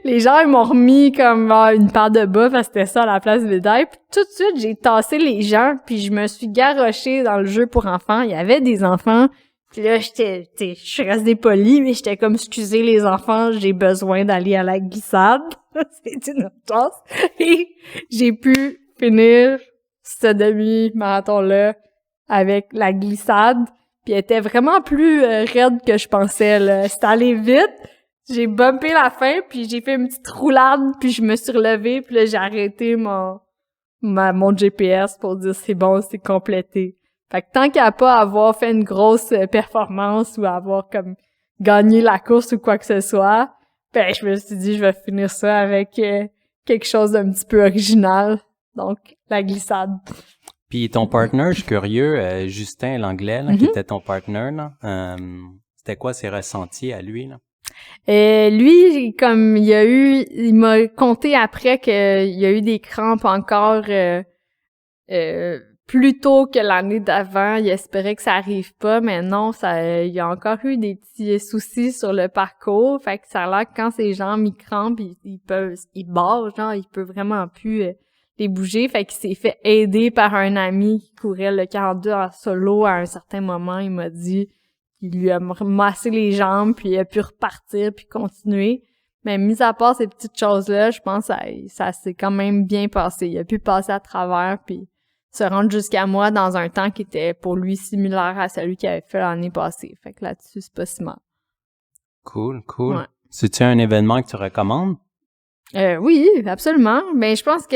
[SPEAKER 1] les gens, ils m'ont remis comme une paire de bas parce que c'était ça à la place médaille. Puis tout de suite, j'ai tassé les gens, puis je me suis garochée dans le jeu pour enfants. Il y avait des enfants. Puis là, je suis restée polie, mais j'étais comme, excusez les enfants, j'ai besoin d'aller à la glissade. C'est une urgence. Et j'ai pu finir ce demi-marathon-là avec la glissade. Puis elle était vraiment plus raide que je pensais, là. C'était allé vite. J'ai bumpé la fin, puis j'ai fait une petite roulade, puis je me suis relevée, puis là, j'ai arrêté mon GPS pour dire c'est bon, c'est complété. Fait que tant qu'à pas avoir fait une grosse performance ou avoir comme gagné la course ou quoi que ce soit, ben je me suis dit je vais finir ça avec quelque chose d'un petit peu original. Donc la glissade.
[SPEAKER 2] Puis ton partner, je suis curieux, Justin l'anglais là, qui était ton partner là, c'était quoi ses ressentis à lui là?
[SPEAKER 1] Lui, comme il m'a conté après qu'il y a eu des crampes encore plus tôt que l'année d'avant. Il espérait que ça arrive pas, mais non, il y a encore eu des petits soucis sur le parcours. Fait que ça a l'air que quand ces jambes ils crampent, ils barrent, genre, il peut vraiment plus les bouger. Fait qu'il s'est fait aider par un ami qui courait le 42 en solo à un certain moment. Il m'a dit qu'il lui a massé les jambes, puis il a pu repartir puis continuer. Mais mis à part ces petites choses-là, je pense que ça s'est quand même bien passé. Il a pu passer à travers puis se rendre jusqu'à moi dans un temps qui était pour lui similaire à celui qu'il avait fait l'année passée. Fait que là-dessus, c'est pas si mal.
[SPEAKER 2] Cool, cool.
[SPEAKER 1] Ouais.
[SPEAKER 2] C'est-tu un événement que tu recommandes?
[SPEAKER 1] Oui, absolument. Mais je pense que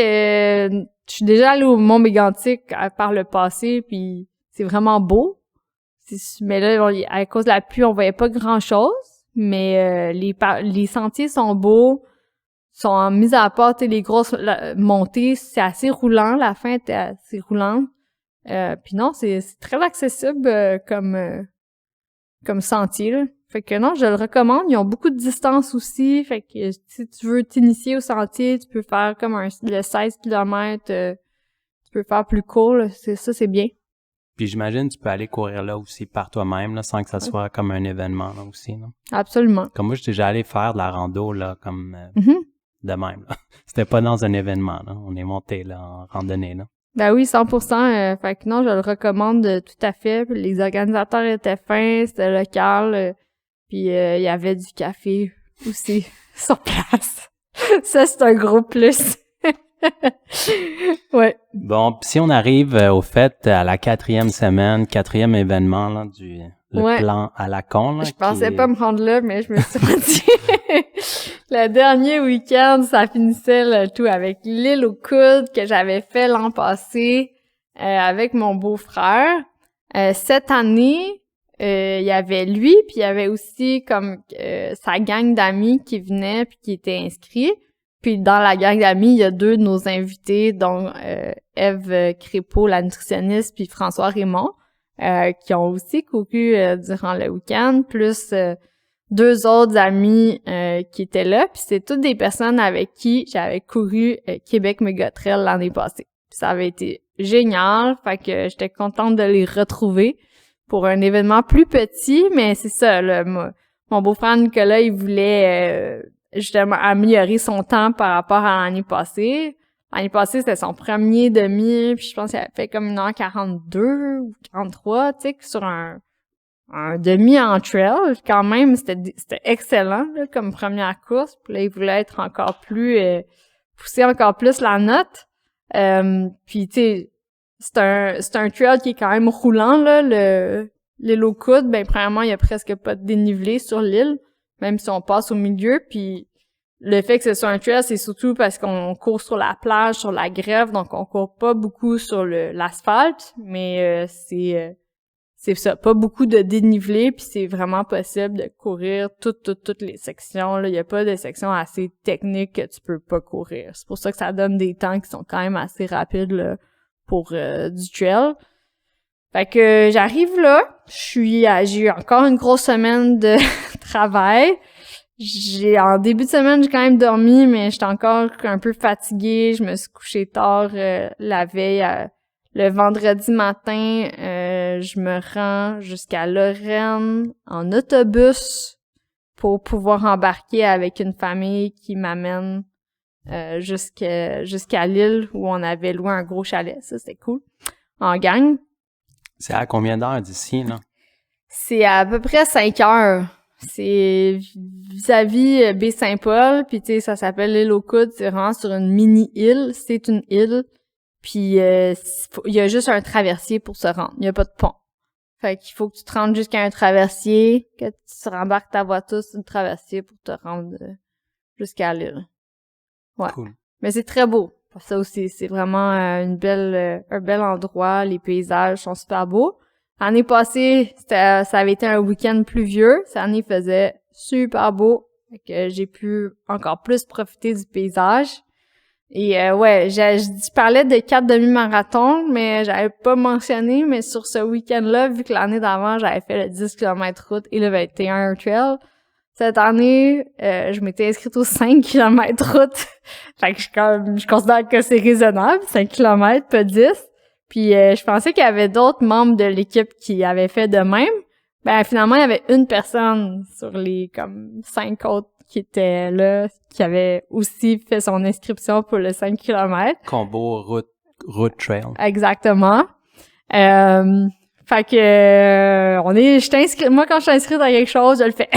[SPEAKER 1] je suis déjà allée au Mont Mégantic par le passé, puis c'est vraiment beau. Mais là, à cause de la pluie, on voyait pas grand-chose. Mais les sentiers sont beaux, sont mis à part les grosses montées, c'est assez roulant, la fin était assez roulante. Puis non, c'est très accessible comme sentier, là. Fait que non, je le recommande. Ils ont beaucoup de distance aussi. Fait que si tu veux t'initier au sentier, tu peux faire comme le 16 km. Tu peux faire plus court, là. C'est bien.
[SPEAKER 2] Puis j'imagine tu peux aller courir là aussi par toi-même, là, sans que ça soit comme un événement là aussi, non?
[SPEAKER 1] Absolument.
[SPEAKER 2] Comme moi, j'étais déjà allé faire de la rando, là, comme de même, là. C'était pas dans un événement, là. On est monté, là, en randonnée, là.
[SPEAKER 1] Ben oui, 100%. Fait que non, je le recommande tout à fait. Puis les organisateurs étaient fins, c'était local. Puis il y avait du café aussi sur place. Ça, c'est un gros plus. Ouais.
[SPEAKER 2] Bon, si on arrive au fait à la 4e semaine, 4e événement là,
[SPEAKER 1] Ouais.
[SPEAKER 2] plan à la con, là.
[SPEAKER 1] Je pensais pas me rendre là, mais je me suis rendue. Le dernier week-end, ça finissait le tout avec l'île aux coudes que j'avais fait l'an passé avec mon beau-frère. Cette année, il y avait lui, puis il y avait aussi comme sa gang d'amis qui venaient puis qui étaient inscrits. Puis dans la gang d'amis, il y a 2 de nos invités, dont Ève Crépeau, la nutritionniste, puis François Raymond, qui ont aussi couru durant le week-end, plus 2 autres amis qui étaient là. Puis c'est toutes des personnes avec qui j'avais couru Québec Méga Trail l'année passée. Puis ça avait été génial, fait que j'étais contente de les retrouver pour un événement plus petit, mais c'est ça, là, mon beau-frère Nicolas, il voulait justement améliorer son temps par rapport à l'année passée. L'année passée, c'était son premier demi, puis je pense qu'il avait fait comme 1h42 ou 43, tu sais, sur un demi en trail. Quand même, c'était excellent, là, comme première course. Puis là, il voulait être encore plus, pousser encore plus la note. Puis, tu sais, c'est un trail qui est quand même roulant, là, l'île aux coudes. Ben, premièrement, il y a presque pas de dénivelé sur l'île, même si on passe au milieu. Puis, le fait que ce soit un trail, c'est surtout parce qu'on court sur la plage, sur la grève, donc on court pas beaucoup sur l'asphalte, mais c'est ça, pas beaucoup de dénivelé, puis c'est vraiment possible de courir toutes les sections. Là, il y a pas de sections assez techniques que tu peux pas courir. C'est pour ça que ça donne des temps qui sont quand même assez rapides là, pour du trail. Fait que j'arrive là, j'ai eu encore une grosse semaine de travail. En début de semaine, j'ai quand même dormi, mais j'étais encore un peu fatiguée. Je me suis couchée tard la veille. Le vendredi matin, je me rends jusqu'à Lorraine en autobus pour pouvoir embarquer avec une famille qui m'amène jusqu'à l'île où on avait loué un gros chalet. Ça, c'était cool. En gang.
[SPEAKER 2] C'est à combien d'heures d'ici, là?
[SPEAKER 1] C'est à peu près 5 heures. C'est vis-à-vis Baie-Saint-Paul, puis tu sais, ça s'appelle l'île aux coudes, c'est vraiment sur une mini-île, c'est une île, puis il y a juste un traversier pour se rendre, il y a pas de pont. Fait qu'il faut que tu te rendes jusqu'à un traversier, que tu rembarques ta voiture sur le traversier pour te rendre jusqu'à l'île. Ouais. Cool. Mais c'est très beau. Ça aussi, c'est vraiment un bel endroit, les paysages sont super beaux. L'année passée, ça avait été un week-end pluvieux. Cette année, il faisait super beau. Fait que j'ai pu encore plus profiter du paysage. Et ouais, je parlais de 4 demi-marathons, mais j'avais pas mentionné, mais sur ce week-end-là, vu que l'année d'avant, j'avais fait le 10 km route et le 21 trail, cette année, je m'étais inscrite aux 5 km route. Fait que je considère que c'est raisonnable, 5 km, pas 10. Puis je pensais qu'il y avait d'autres membres de l'équipe qui avaient fait de même. Ben finalement, il y avait une personne sur les comme 5 autres qui étaient là, qui avait aussi fait son inscription pour le 5 km.
[SPEAKER 2] Combo route trail.
[SPEAKER 1] Exactement. Fait que j'étais inscrite. Moi, quand je suis inscrite à quelque chose, je le fais.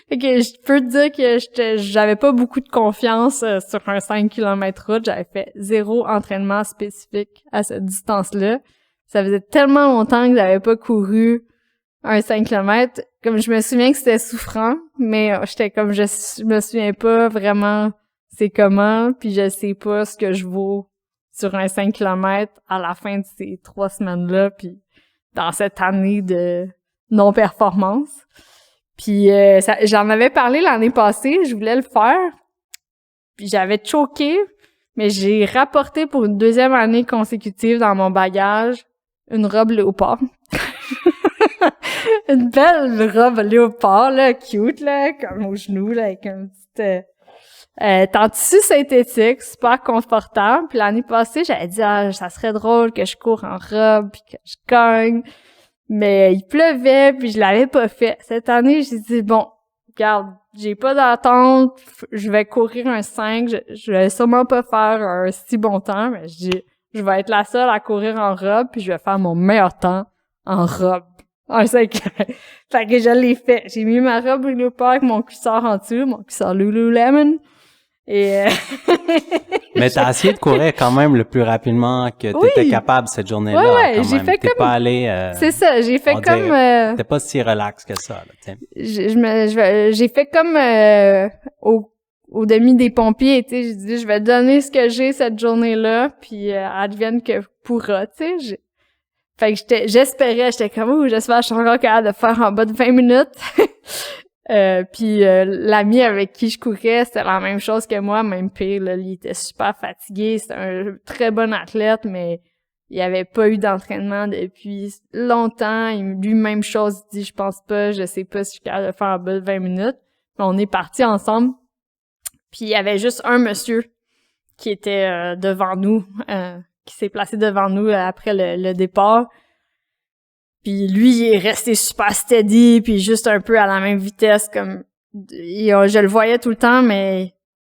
[SPEAKER 1] Fait que je peux te dire que j'avais pas beaucoup de confiance sur un 5 km route. J'avais fait 0 entraînement spécifique à cette distance-là. Ça faisait tellement longtemps que j'avais pas couru un 5 km. Comme je me souviens que c'était souffrant, mais j'étais comme je me souviens pas vraiment c'est comment, puis je sais pas ce que je vaux sur un 5 km à la fin de ces 3 semaines-là, puis dans cette année de non-performance. Puis j'en avais parlé l'année passée, je voulais le faire, puis j'avais choqué, mais j'ai rapporté pour une 2e année consécutive dans mon bagage une robe léopard. Une belle robe léopard, là, cute, là, comme au genou, là, avec un petit en tissu synthétique, super confortable. Puis l'année passée, j'avais dit ça serait drôle que je cours en robe puis que je gagne. Mais il pleuvait puis je l'avais pas fait. Cette année, j'ai dit bon, regarde, j'ai pas d'attente, je vais courir un 5, je vais sûrement pas faire un si bon temps, mais je vais être la seule à courir en robe puis je vais faire mon meilleur temps en robe. Un 5. Fait que je l'ai fait. J'ai mis ma robe léopard avec mon cuissard en dessous, mon cuissard Lululemon. Et
[SPEAKER 2] Mais t'as essayé de courir quand même le plus rapidement que t'étais capable cette journée-là.
[SPEAKER 1] Ouais,
[SPEAKER 2] quand
[SPEAKER 1] j'ai
[SPEAKER 2] même.
[SPEAKER 1] fait
[SPEAKER 2] T'es
[SPEAKER 1] comme...
[SPEAKER 2] pas allé...
[SPEAKER 1] C'est ça, j'ai fait comme...
[SPEAKER 2] T'es pas si relax que ça, là, t'sais.
[SPEAKER 1] J'ai fait comme au demi des pompiers, tu sais, j'ai dit je vais donner ce que j'ai cette journée-là, puis advienne que pourra, tu sais. Fait que j'espérais, comme j'espère que je suis encore capable de faire en bas de 20 minutes. Puis l'ami avec qui je courais, c'était la même chose que moi, même pire, là, il était super fatigué, c'était un très bon athlète, mais il avait pas eu d'entraînement depuis longtemps. Lui, même chose, il dit, je pense pas, je sais pas si je suis capable de faire en bas de 20 minutes. On est partis ensemble, puis il y avait juste un monsieur qui était devant nous, qui s'est placé devant nous après le départ. Puis lui, il est resté super steady, puis juste un peu à la même vitesse, comme je le voyais tout le temps, mais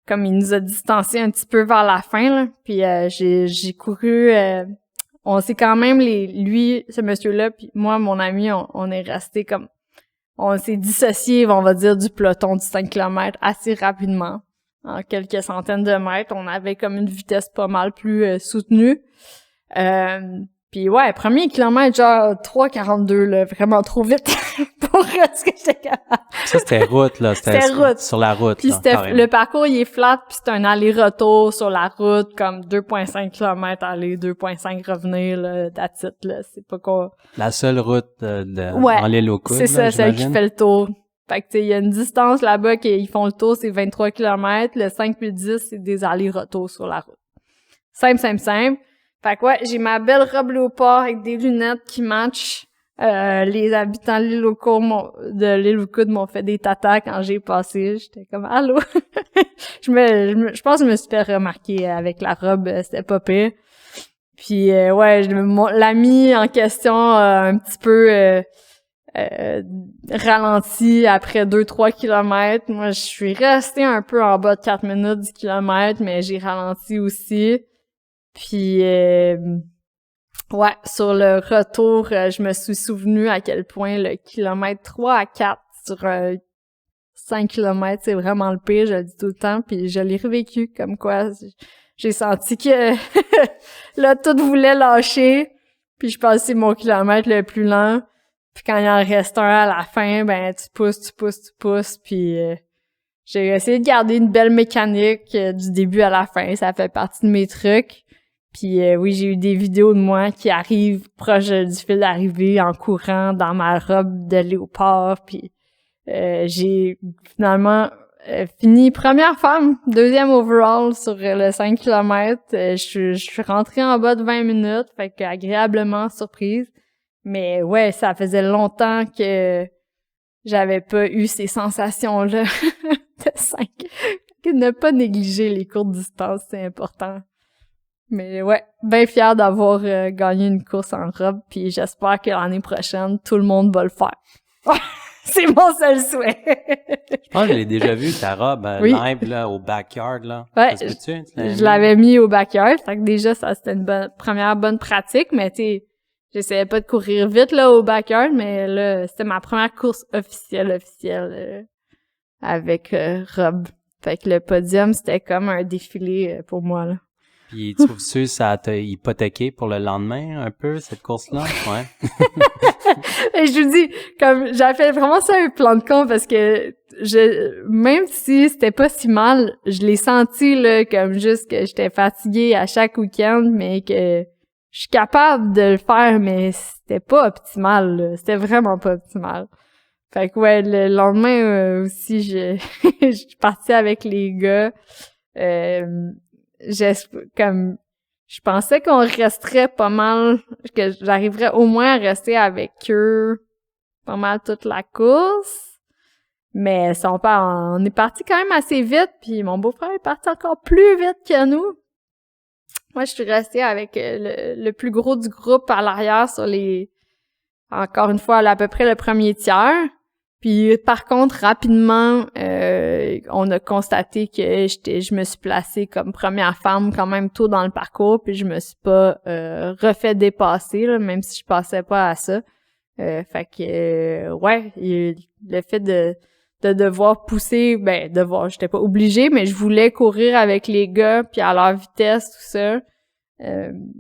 [SPEAKER 1] comme il nous a distancés un petit peu vers la fin, là. Puis j'ai couru, on s'est quand même lui, ce monsieur-là, puis moi, mon ami, on est resté comme, on s'est dissociés, on va dire, du peloton du 5 km assez rapidement, en quelques centaines de mètres. On avait comme une vitesse pas mal plus soutenue. Puis ouais, premier kilomètre, genre 3,42, là, vraiment trop vite pour ce que j'étais capable.
[SPEAKER 2] Ça, c'était route, là. C'était route. Sur la route,
[SPEAKER 1] puis
[SPEAKER 2] là,
[SPEAKER 1] le parcours, il est flat, puis c'est un aller-retour sur la route, comme 2,5 km aller, 2,5 revenir, là, that's it, là. C'est pas quoi.
[SPEAKER 2] La seule route en l'île aux Coudes,
[SPEAKER 1] c'est ça, celle qui fait le tour. Fait que, tu sais, il y a une distance là-bas qu'ils font le tour, c'est 23 km. Le 5 puis le 10, c'est des allers-retours sur la route. Simple. Fait que ouais, j'ai ma belle robe léopard avec des lunettes qui matchent. Les habitants de l'île aux Coudes m'ont fait des tatas quand j'ai passé. J'étais comme allô. Je pense que je me suis fait remarquer avec la robe, c'était pas pire. Puis ouais, l'ami en question un petit peu ralenti après 2-3 kilomètres. Moi, je suis restée un peu en bas de 4 minutes du kilomètre, mais j'ai ralenti aussi. Puis ouais, sur le retour, je me suis souvenu à quel point le kilomètre 3 à 4 sur 5 km, c'est vraiment le pire, je le dis tout le temps, puis je l'ai revécu comme quoi j'ai senti que là, tout voulait lâcher, puis je passais mon kilomètre le plus lent, puis quand il en reste un à la fin, ben tu pousses, puis j'ai essayé de garder une belle mécanique du début à la fin, ça fait partie de mes trucs. Puis oui, j'ai eu des vidéos de moi qui arrivent proche du fil d'arrivée en courant dans ma robe de léopard. Puis j'ai finalement fini première femme, deuxième overall sur le 5 km. Je suis rentrée en bas de 20 minutes, fait que agréablement surprise. Mais ouais, ça faisait longtemps que j'avais pas eu ces sensations-là de 5. Ne pas négliger les courtes distances, c'est important. Mais ouais, bien fière d'avoir gagné une course en robe, puis j'espère que l'année prochaine, tout le monde va le faire. C'est mon seul souhait.
[SPEAKER 2] Je pense que je l'ai déjà vu, ta robe live là, au backyard. Là.
[SPEAKER 1] Ouais, je l'avais mis au backyard, fait que déjà, ça c'était une première bonne pratique, mais tu sais, j'essayais pas de courir vite là au backyard, mais là, c'était ma première course officielle avec robe. Fait que le podium, c'était comme un défilé pour moi, là.
[SPEAKER 2] Puis trouves-tu ça t'a hypothéqué pour le lendemain un peu, cette course-là? Ouais.
[SPEAKER 1] Et je vous dis, comme j'avais fait vraiment ça un plan de con parce que même si c'était pas si mal, je l'ai senti là comme juste que j'étais fatiguée à chaque week-end, mais que je suis capable de le faire, mais c'était pas optimal, là. C'était vraiment pas optimal. Fait que ouais, le lendemain aussi, je suis partie avec les gars. Je pensais qu'on resterait pas mal, que j'arriverais au moins à rester avec eux pas mal toute la course. Mais on est parti quand même assez vite, puis mon beau-frère est parti encore plus vite que nous. Moi, je suis restée avec le plus gros du groupe à l'arrière encore une fois, à peu près le premier tiers. Puis par contre, rapidement, on a constaté que je me suis placée comme première femme quand même tôt dans le parcours, puis je me suis pas refait dépasser, là, même si je passais pas à ça. Fait que ouais, le fait de de devoir pousser, j'étais pas obligée, mais je voulais courir avec les gars, puis à leur vitesse, tout ça.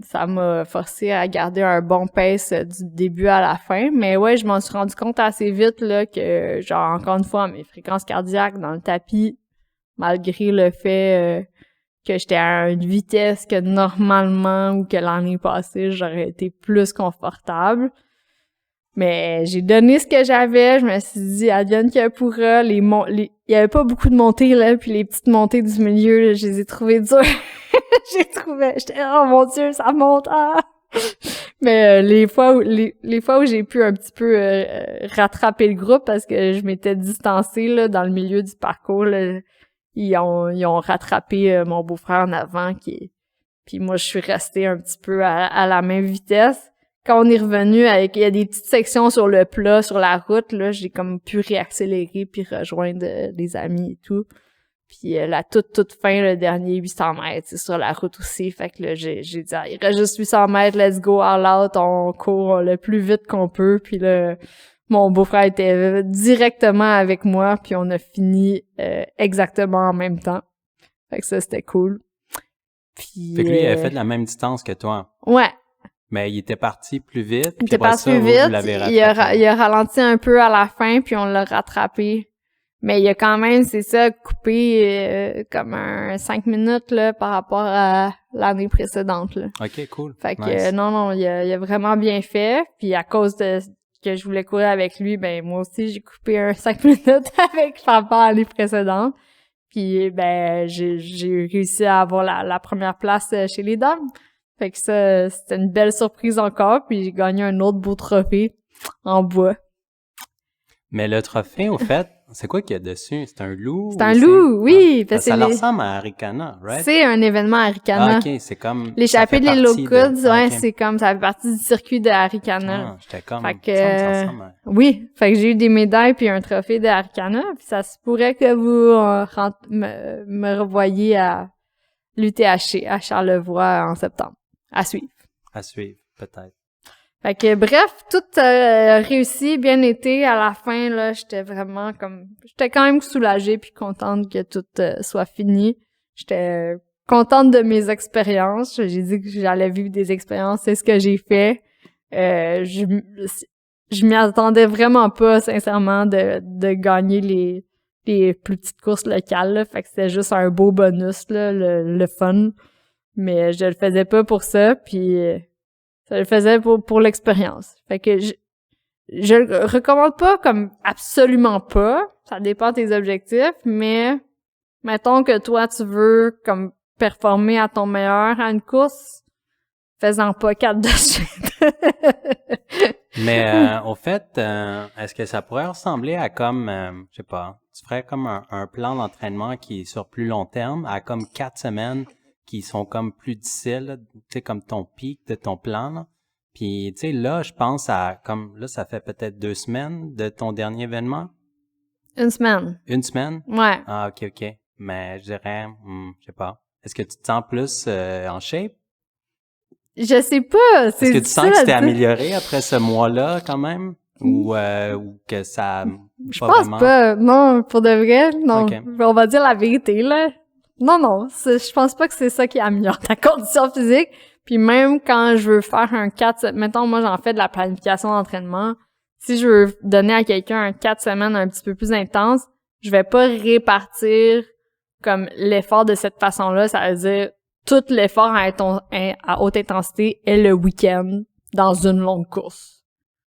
[SPEAKER 1] Ça m'a forcé à garder un bon pace du début à la fin. Mais ouais, je m'en suis rendu compte assez vite, là, que, genre, encore une fois, mes fréquences cardiaques dans le tapis, malgré le fait que j'étais à une vitesse que normalement ou que l'année passée, j'aurais été plus confortable. Mais j'ai donné ce que j'avais, je me suis dit advienne que pourra, il y avait pas beaucoup de montées là, puis les petites montées du milieu, là, je les ai trouvées dures. J'étais oh mon Dieu, ça monte. Ah! Mais les fois où j'ai pu un petit peu rattraper le groupe parce que je m'étais distancée là dans le milieu du parcours là, ils ont rattrapé mon beau-frère en avant puis moi je suis restée un petit peu à la même vitesse. Quand on est revenu il y a des petites sections sur le plat, sur la route, là, j'ai comme pu réaccélérer puis rejoindre les amis et tout. Puis la toute fin, le dernier 800 mètres, c'est sur la route aussi. Fait que là, j'ai dit, il reste juste 800 mètres, let's go all out, on court le plus vite qu'on peut. Puis là, mon beau-frère était directement avec moi, puis on a fini exactement en même temps. Fait que ça, c'était cool. Puis,
[SPEAKER 2] fait que lui, il avait fait la même distance que toi.
[SPEAKER 1] Ouais.
[SPEAKER 2] Mais il était parti plus vite.
[SPEAKER 1] Il était parti plus vite. Il a ralenti un peu à la fin, puis on l'a rattrapé. Mais il a quand même, c'est ça, coupé comme 5 minutes là par rapport à l'année précédente. Là.
[SPEAKER 2] OK, cool.
[SPEAKER 1] Fait que
[SPEAKER 2] nice.
[SPEAKER 1] non, il a vraiment bien fait. Puis à cause de que je voulais courir avec lui, ben moi aussi j'ai coupé 5 minutes par rapport à l'année précédente. Puis ben j'ai réussi à avoir la première place chez les dames. Fait que ça, c'était une belle surprise encore, puis j'ai gagné un autre beau trophée en bois.
[SPEAKER 2] Mais le trophée, au fait, c'est quoi qu'il y a dessus? C'est un loup?
[SPEAKER 1] C'est un loup, oui.
[SPEAKER 2] Parce que ça leur ressemble à Arikana, right?
[SPEAKER 1] C'est un événement Arikana.
[SPEAKER 2] Ah, OK, c'est comme...
[SPEAKER 1] L'échappée de l'île aux coudes, ouais, c'est comme, ça fait partie du circuit de Arikana.
[SPEAKER 2] Ah, j'étais comme...
[SPEAKER 1] Fait que, oui, fait que j'ai eu des médailles puis un trophée de Arikana, puis ça se pourrait que vous me revoyiez à l'UTHC, à Charlevoix en septembre. À suivre.
[SPEAKER 2] À suivre, peut-être.
[SPEAKER 1] Fait que bref, tout réussi, bien été. À la fin, là, j'étais quand même soulagée puis contente que tout soit fini. J'étais contente de mes expériences. J'ai dit que j'allais vivre des expériences, c'est ce que j'ai fait. Je m'y attendais vraiment pas, sincèrement, de gagner les plus petites courses locales, là. Fait que c'était juste un beau bonus, là, le fun. Mais je le faisais pas pour ça, puis ça le faisait pour l'expérience. Fait que je le recommande pas comme absolument pas. Ça dépend de tes objectifs, mais mettons que toi, tu veux comme performer à ton meilleur à une course, fais-en pas 4 de suite.
[SPEAKER 2] Mais au fait, est-ce que ça pourrait ressembler à comme, je sais pas, tu ferais comme un plan d'entraînement qui est sur plus long terme, à comme 4 semaines qui sont comme plus difficiles, tu sais, comme ton pic de ton plan, là. Puis, tu sais, là, je pense là, ça fait peut-être 2 semaines de ton dernier événement.
[SPEAKER 1] 1 semaine.
[SPEAKER 2] 1 semaine?
[SPEAKER 1] Ouais.
[SPEAKER 2] Ah, OK. Mais je dirais, je sais pas. Est-ce que tu te sens plus en shape?
[SPEAKER 1] Je sais pas.
[SPEAKER 2] Est-ce que tu sens que tu t'es amélioré après ce mois-là, quand même? Ou que ça...
[SPEAKER 1] Je pense pas. Non, pour de vrai, non.
[SPEAKER 2] Okay.
[SPEAKER 1] On va dire la vérité, là. Non. Je pense pas que c'est ça qui améliore ta condition physique. Puis même quand je veux faire un 4... Mettons, moi, j'en fais de la planification d'entraînement. Si je veux donner à quelqu'un un 4 semaines un petit peu plus intense, je vais pas répartir comme l'effort de cette façon-là. Ça veut dire tout l'effort à haute intensité est le week-end dans une longue course.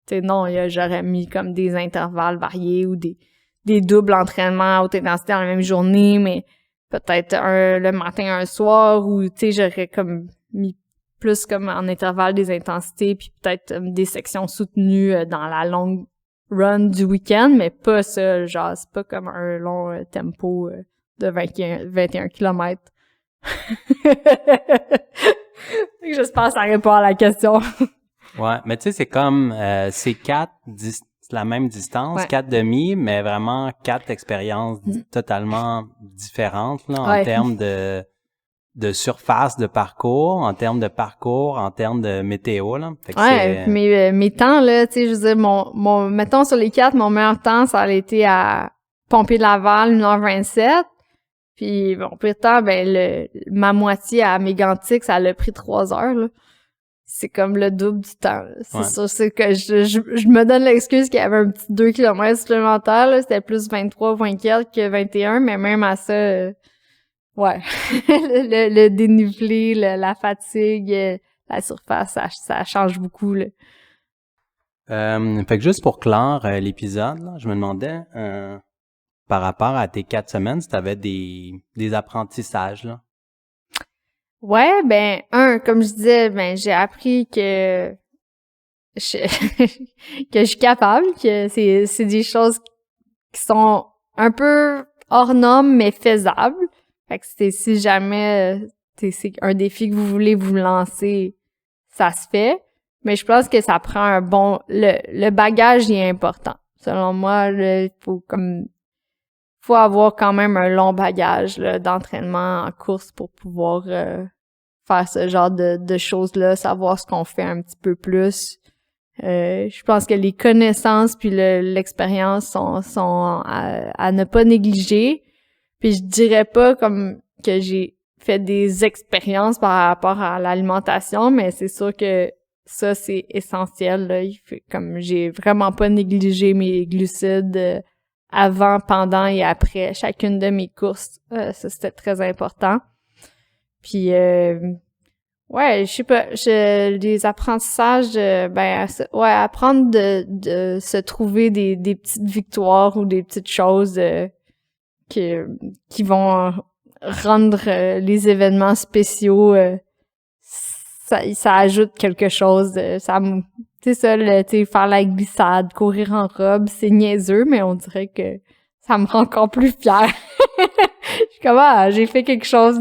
[SPEAKER 1] Tu sais, non, j'aurais mis comme des intervalles variés ou des doubles entraînements à haute intensité dans la même journée, mais peut-être le matin, un soir, ou tu sais, j'aurais comme mis plus comme en intervalle des intensités, puis peut-être des sections soutenues dans la longue run du week-end, mais pas ça, genre, c'est pas comme un long tempo de 21 km. J'espère que ça répond à la question.
[SPEAKER 2] Ouais, mais tu sais, c'est comme, c'est la même distance, ouais. 4 demi, mais vraiment 4 expériences totalement différentes, là, en termes de surface de parcours, en termes de parcours, en termes de météo, là. Fait que
[SPEAKER 1] mes temps, là, tu sais, je veux dire, mettons sur les 4, mon meilleur temps, ça a été pompiers de Laval, 1h27. Puis bon, pourtant, ben ma moitié à Mégantic, ça l'a pris 3 heures, là. C'est comme le double du temps. C'est sûr, c'est que je me donne l'excuse qu'il y avait un petit 2 km supplémentaire, là. C'était plus 23, 24 que 21, mais même à ça, ouais. le dénivelé, la fatigue, la surface, ça change beaucoup, là.
[SPEAKER 2] Fait que juste pour clore l'épisode, là, je me demandais, par rapport à tes 4 semaines, si t'avais des apprentissages, là.
[SPEAKER 1] Ouais, comme je disais, j'ai appris que que je suis capable, que c'est des choses qui sont un peu hors normes, mais faisables. Fait que si jamais c'est un défi que vous voulez vous lancer, ça se fait. Mais je pense que ça prend le bagage est important. Selon moi, il faut avoir quand même un long bagage là, d'entraînement en course pour pouvoir faire ce genre de choses-là, savoir ce qu'on fait un petit peu plus. Je pense que les connaissances puis l'expérience sont à ne pas négliger. Puis je dirais pas comme que j'ai fait des expériences par rapport à l'alimentation, mais c'est sûr que ça, c'est essentiel, là. Comme j'ai vraiment pas négligé mes glucides avant, pendant et après chacune de mes courses. Ça, c'était très important. Puis, ouais, je sais pas, les apprentissages, apprendre de se trouver des petites victoires ou des petites choses qui vont rendre les événements spéciaux, ça ajoute quelque chose. C'est ça, faire la glissade, courir en robe, c'est niaiseux, mais on dirait que ça me rend encore plus fière. Je suis comme, j'ai fait quelque chose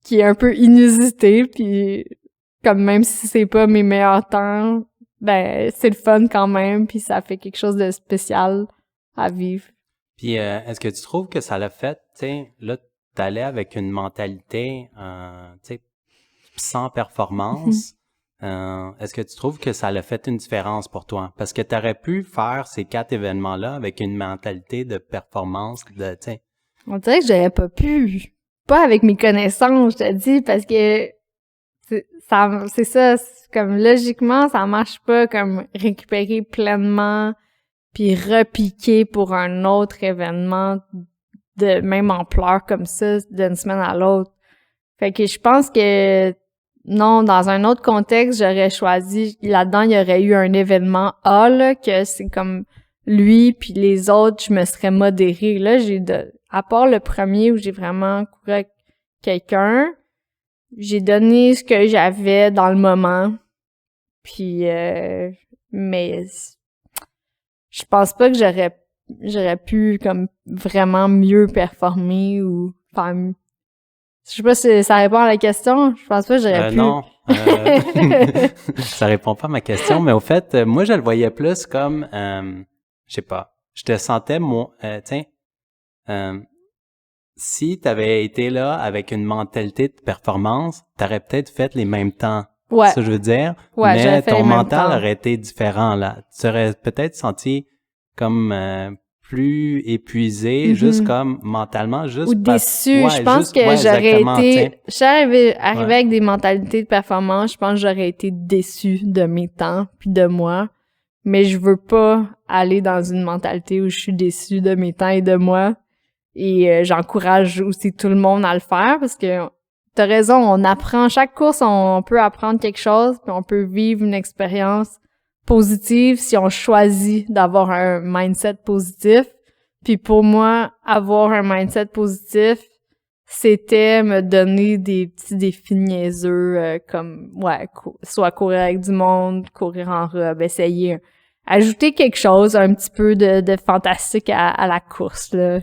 [SPEAKER 1] qui est un peu inusité, puis comme même si c'est pas mes meilleurs temps, c'est le fun quand même, puis ça fait quelque chose de spécial à vivre.
[SPEAKER 2] Puis est-ce que tu trouves que ça l'a fait, tu sais, là, t'allais avec une mentalité, tu sais, sans performance. Est-ce que tu trouves que ça l'a fait une différence pour toi? Parce que tu aurais pu faire ces 4 événements-là avec une mentalité de performance, tu sais.
[SPEAKER 1] On dirait que j'aurais pas pu. Pas avec mes connaissances, je te dis, parce que c'est ça, comme logiquement, ça marche pas comme récupérer pleinement puis repiquer pour un autre événement de même ampleur comme ça d'une semaine à l'autre. Fait que je pense que non, dans un autre contexte, j'aurais choisi, là-dedans, il y aurait eu un événement A, là, que c'est comme lui puis les autres, je me serais modérée. Là, à part le premier où j'ai vraiment couru avec quelqu'un, j'ai donné ce que j'avais dans le moment. Puis, mais je pense pas que j'aurais pu comme vraiment mieux performer ou faire mieux. Je sais pas si ça répond à la question. Je pense pas que j'aurais pu.
[SPEAKER 2] Non, ça répond pas à ma question, mais au fait, moi, je le voyais plus comme, je sais pas, je te sentais, si t'avais été là avec une mentalité de performance, t'aurais peut-être fait les mêmes temps.
[SPEAKER 1] Ouais.
[SPEAKER 2] Ça, je veux dire.
[SPEAKER 1] Ouais,
[SPEAKER 2] mais ton mental
[SPEAKER 1] temps.
[SPEAKER 2] aurait été différent, là. Tu aurais peut-être senti comme plus épuisé, juste comme mentalement, juste
[SPEAKER 1] ou déçu. Je pense que j'aurais été... Je suis arrivée avec des mentalités de performance, je pense que j'aurais été déçue de mes temps puis de moi. Mais je veux pas aller dans une mentalité où je suis déçue de mes temps et de moi. Et j'encourage aussi tout le monde à le faire parce que t'as raison, on apprend. Chaque course, on peut apprendre quelque chose puis on peut vivre une expérience positive si on choisit d'avoir un mindset positif. Puis pour moi, avoir un mindset positif, c'était me donner des petits défis niaiseux comme, soit courir avec du monde, courir en robe, essayer, ajouter quelque chose, un petit peu de fantastique à la course, là.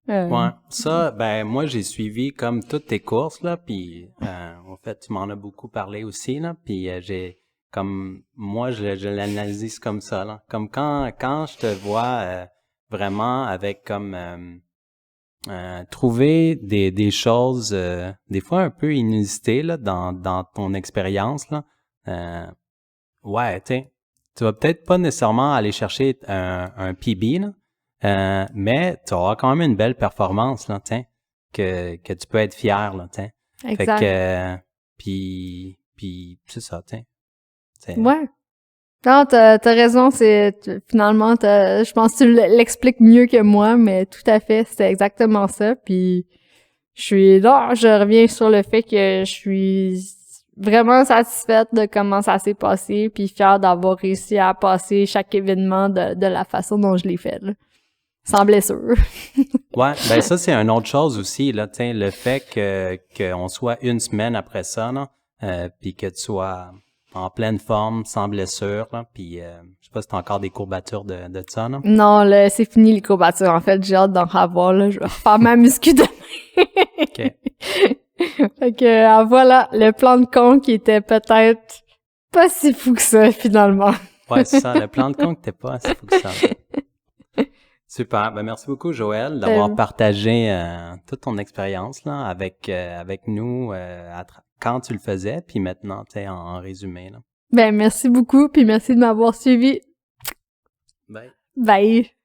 [SPEAKER 2] Ouais, ça, moi, j'ai suivi comme toutes tes courses, là, puis en fait, tu m'en as beaucoup parlé aussi, là, puis moi, je l'analyse comme ça, là. Comme quand je te vois vraiment avec comme trouver des choses des fois un peu inusitées, là, dans ton expérience, là. Ouais, tu vas peut-être pas nécessairement aller chercher un PB, là, mais tu auras quand même une belle performance, là, tiens, que tu peux être fier, là, tiens.
[SPEAKER 1] Exact.
[SPEAKER 2] Fait que, puis c'est ça, tiens.
[SPEAKER 1] Ouais. Non, t'as raison, finalement, je pense que tu l'expliques mieux que moi, mais tout à fait, c'était exactement ça, puis je reviens sur le fait que je suis vraiment satisfaite de comment ça s'est passé, puis fière d'avoir réussi à passer chaque événement de la façon dont je l'ai fait, là. Sans blessure.
[SPEAKER 2] Ouais, ben ça, c'est une autre chose aussi, là, tiens, le fait qu'on soit une semaine après ça, là, puis que tu sois en pleine forme, sans blessure, là, puis je sais pas si t'as encore des courbatures de ça, non?
[SPEAKER 1] Non, là, c'est fini les courbatures. En fait, j'ai hâte d'en avoir, là. Je vais refaire ma muscu demain.
[SPEAKER 2] OK.
[SPEAKER 1] Fait que, voilà, le plan de con qui était peut-être pas si fou que ça, finalement.
[SPEAKER 2] Ouais, c'est ça, le plan de compte n'était pas assez fou que ça. Super. Ben, merci beaucoup, Joël, d'avoir partagé toute ton expérience là avec nous quand tu le faisais, puis maintenant, tu sais, en résumé. Là.
[SPEAKER 1] Ben, merci beaucoup, puis merci de m'avoir suivi.
[SPEAKER 2] Bye.
[SPEAKER 1] Bye.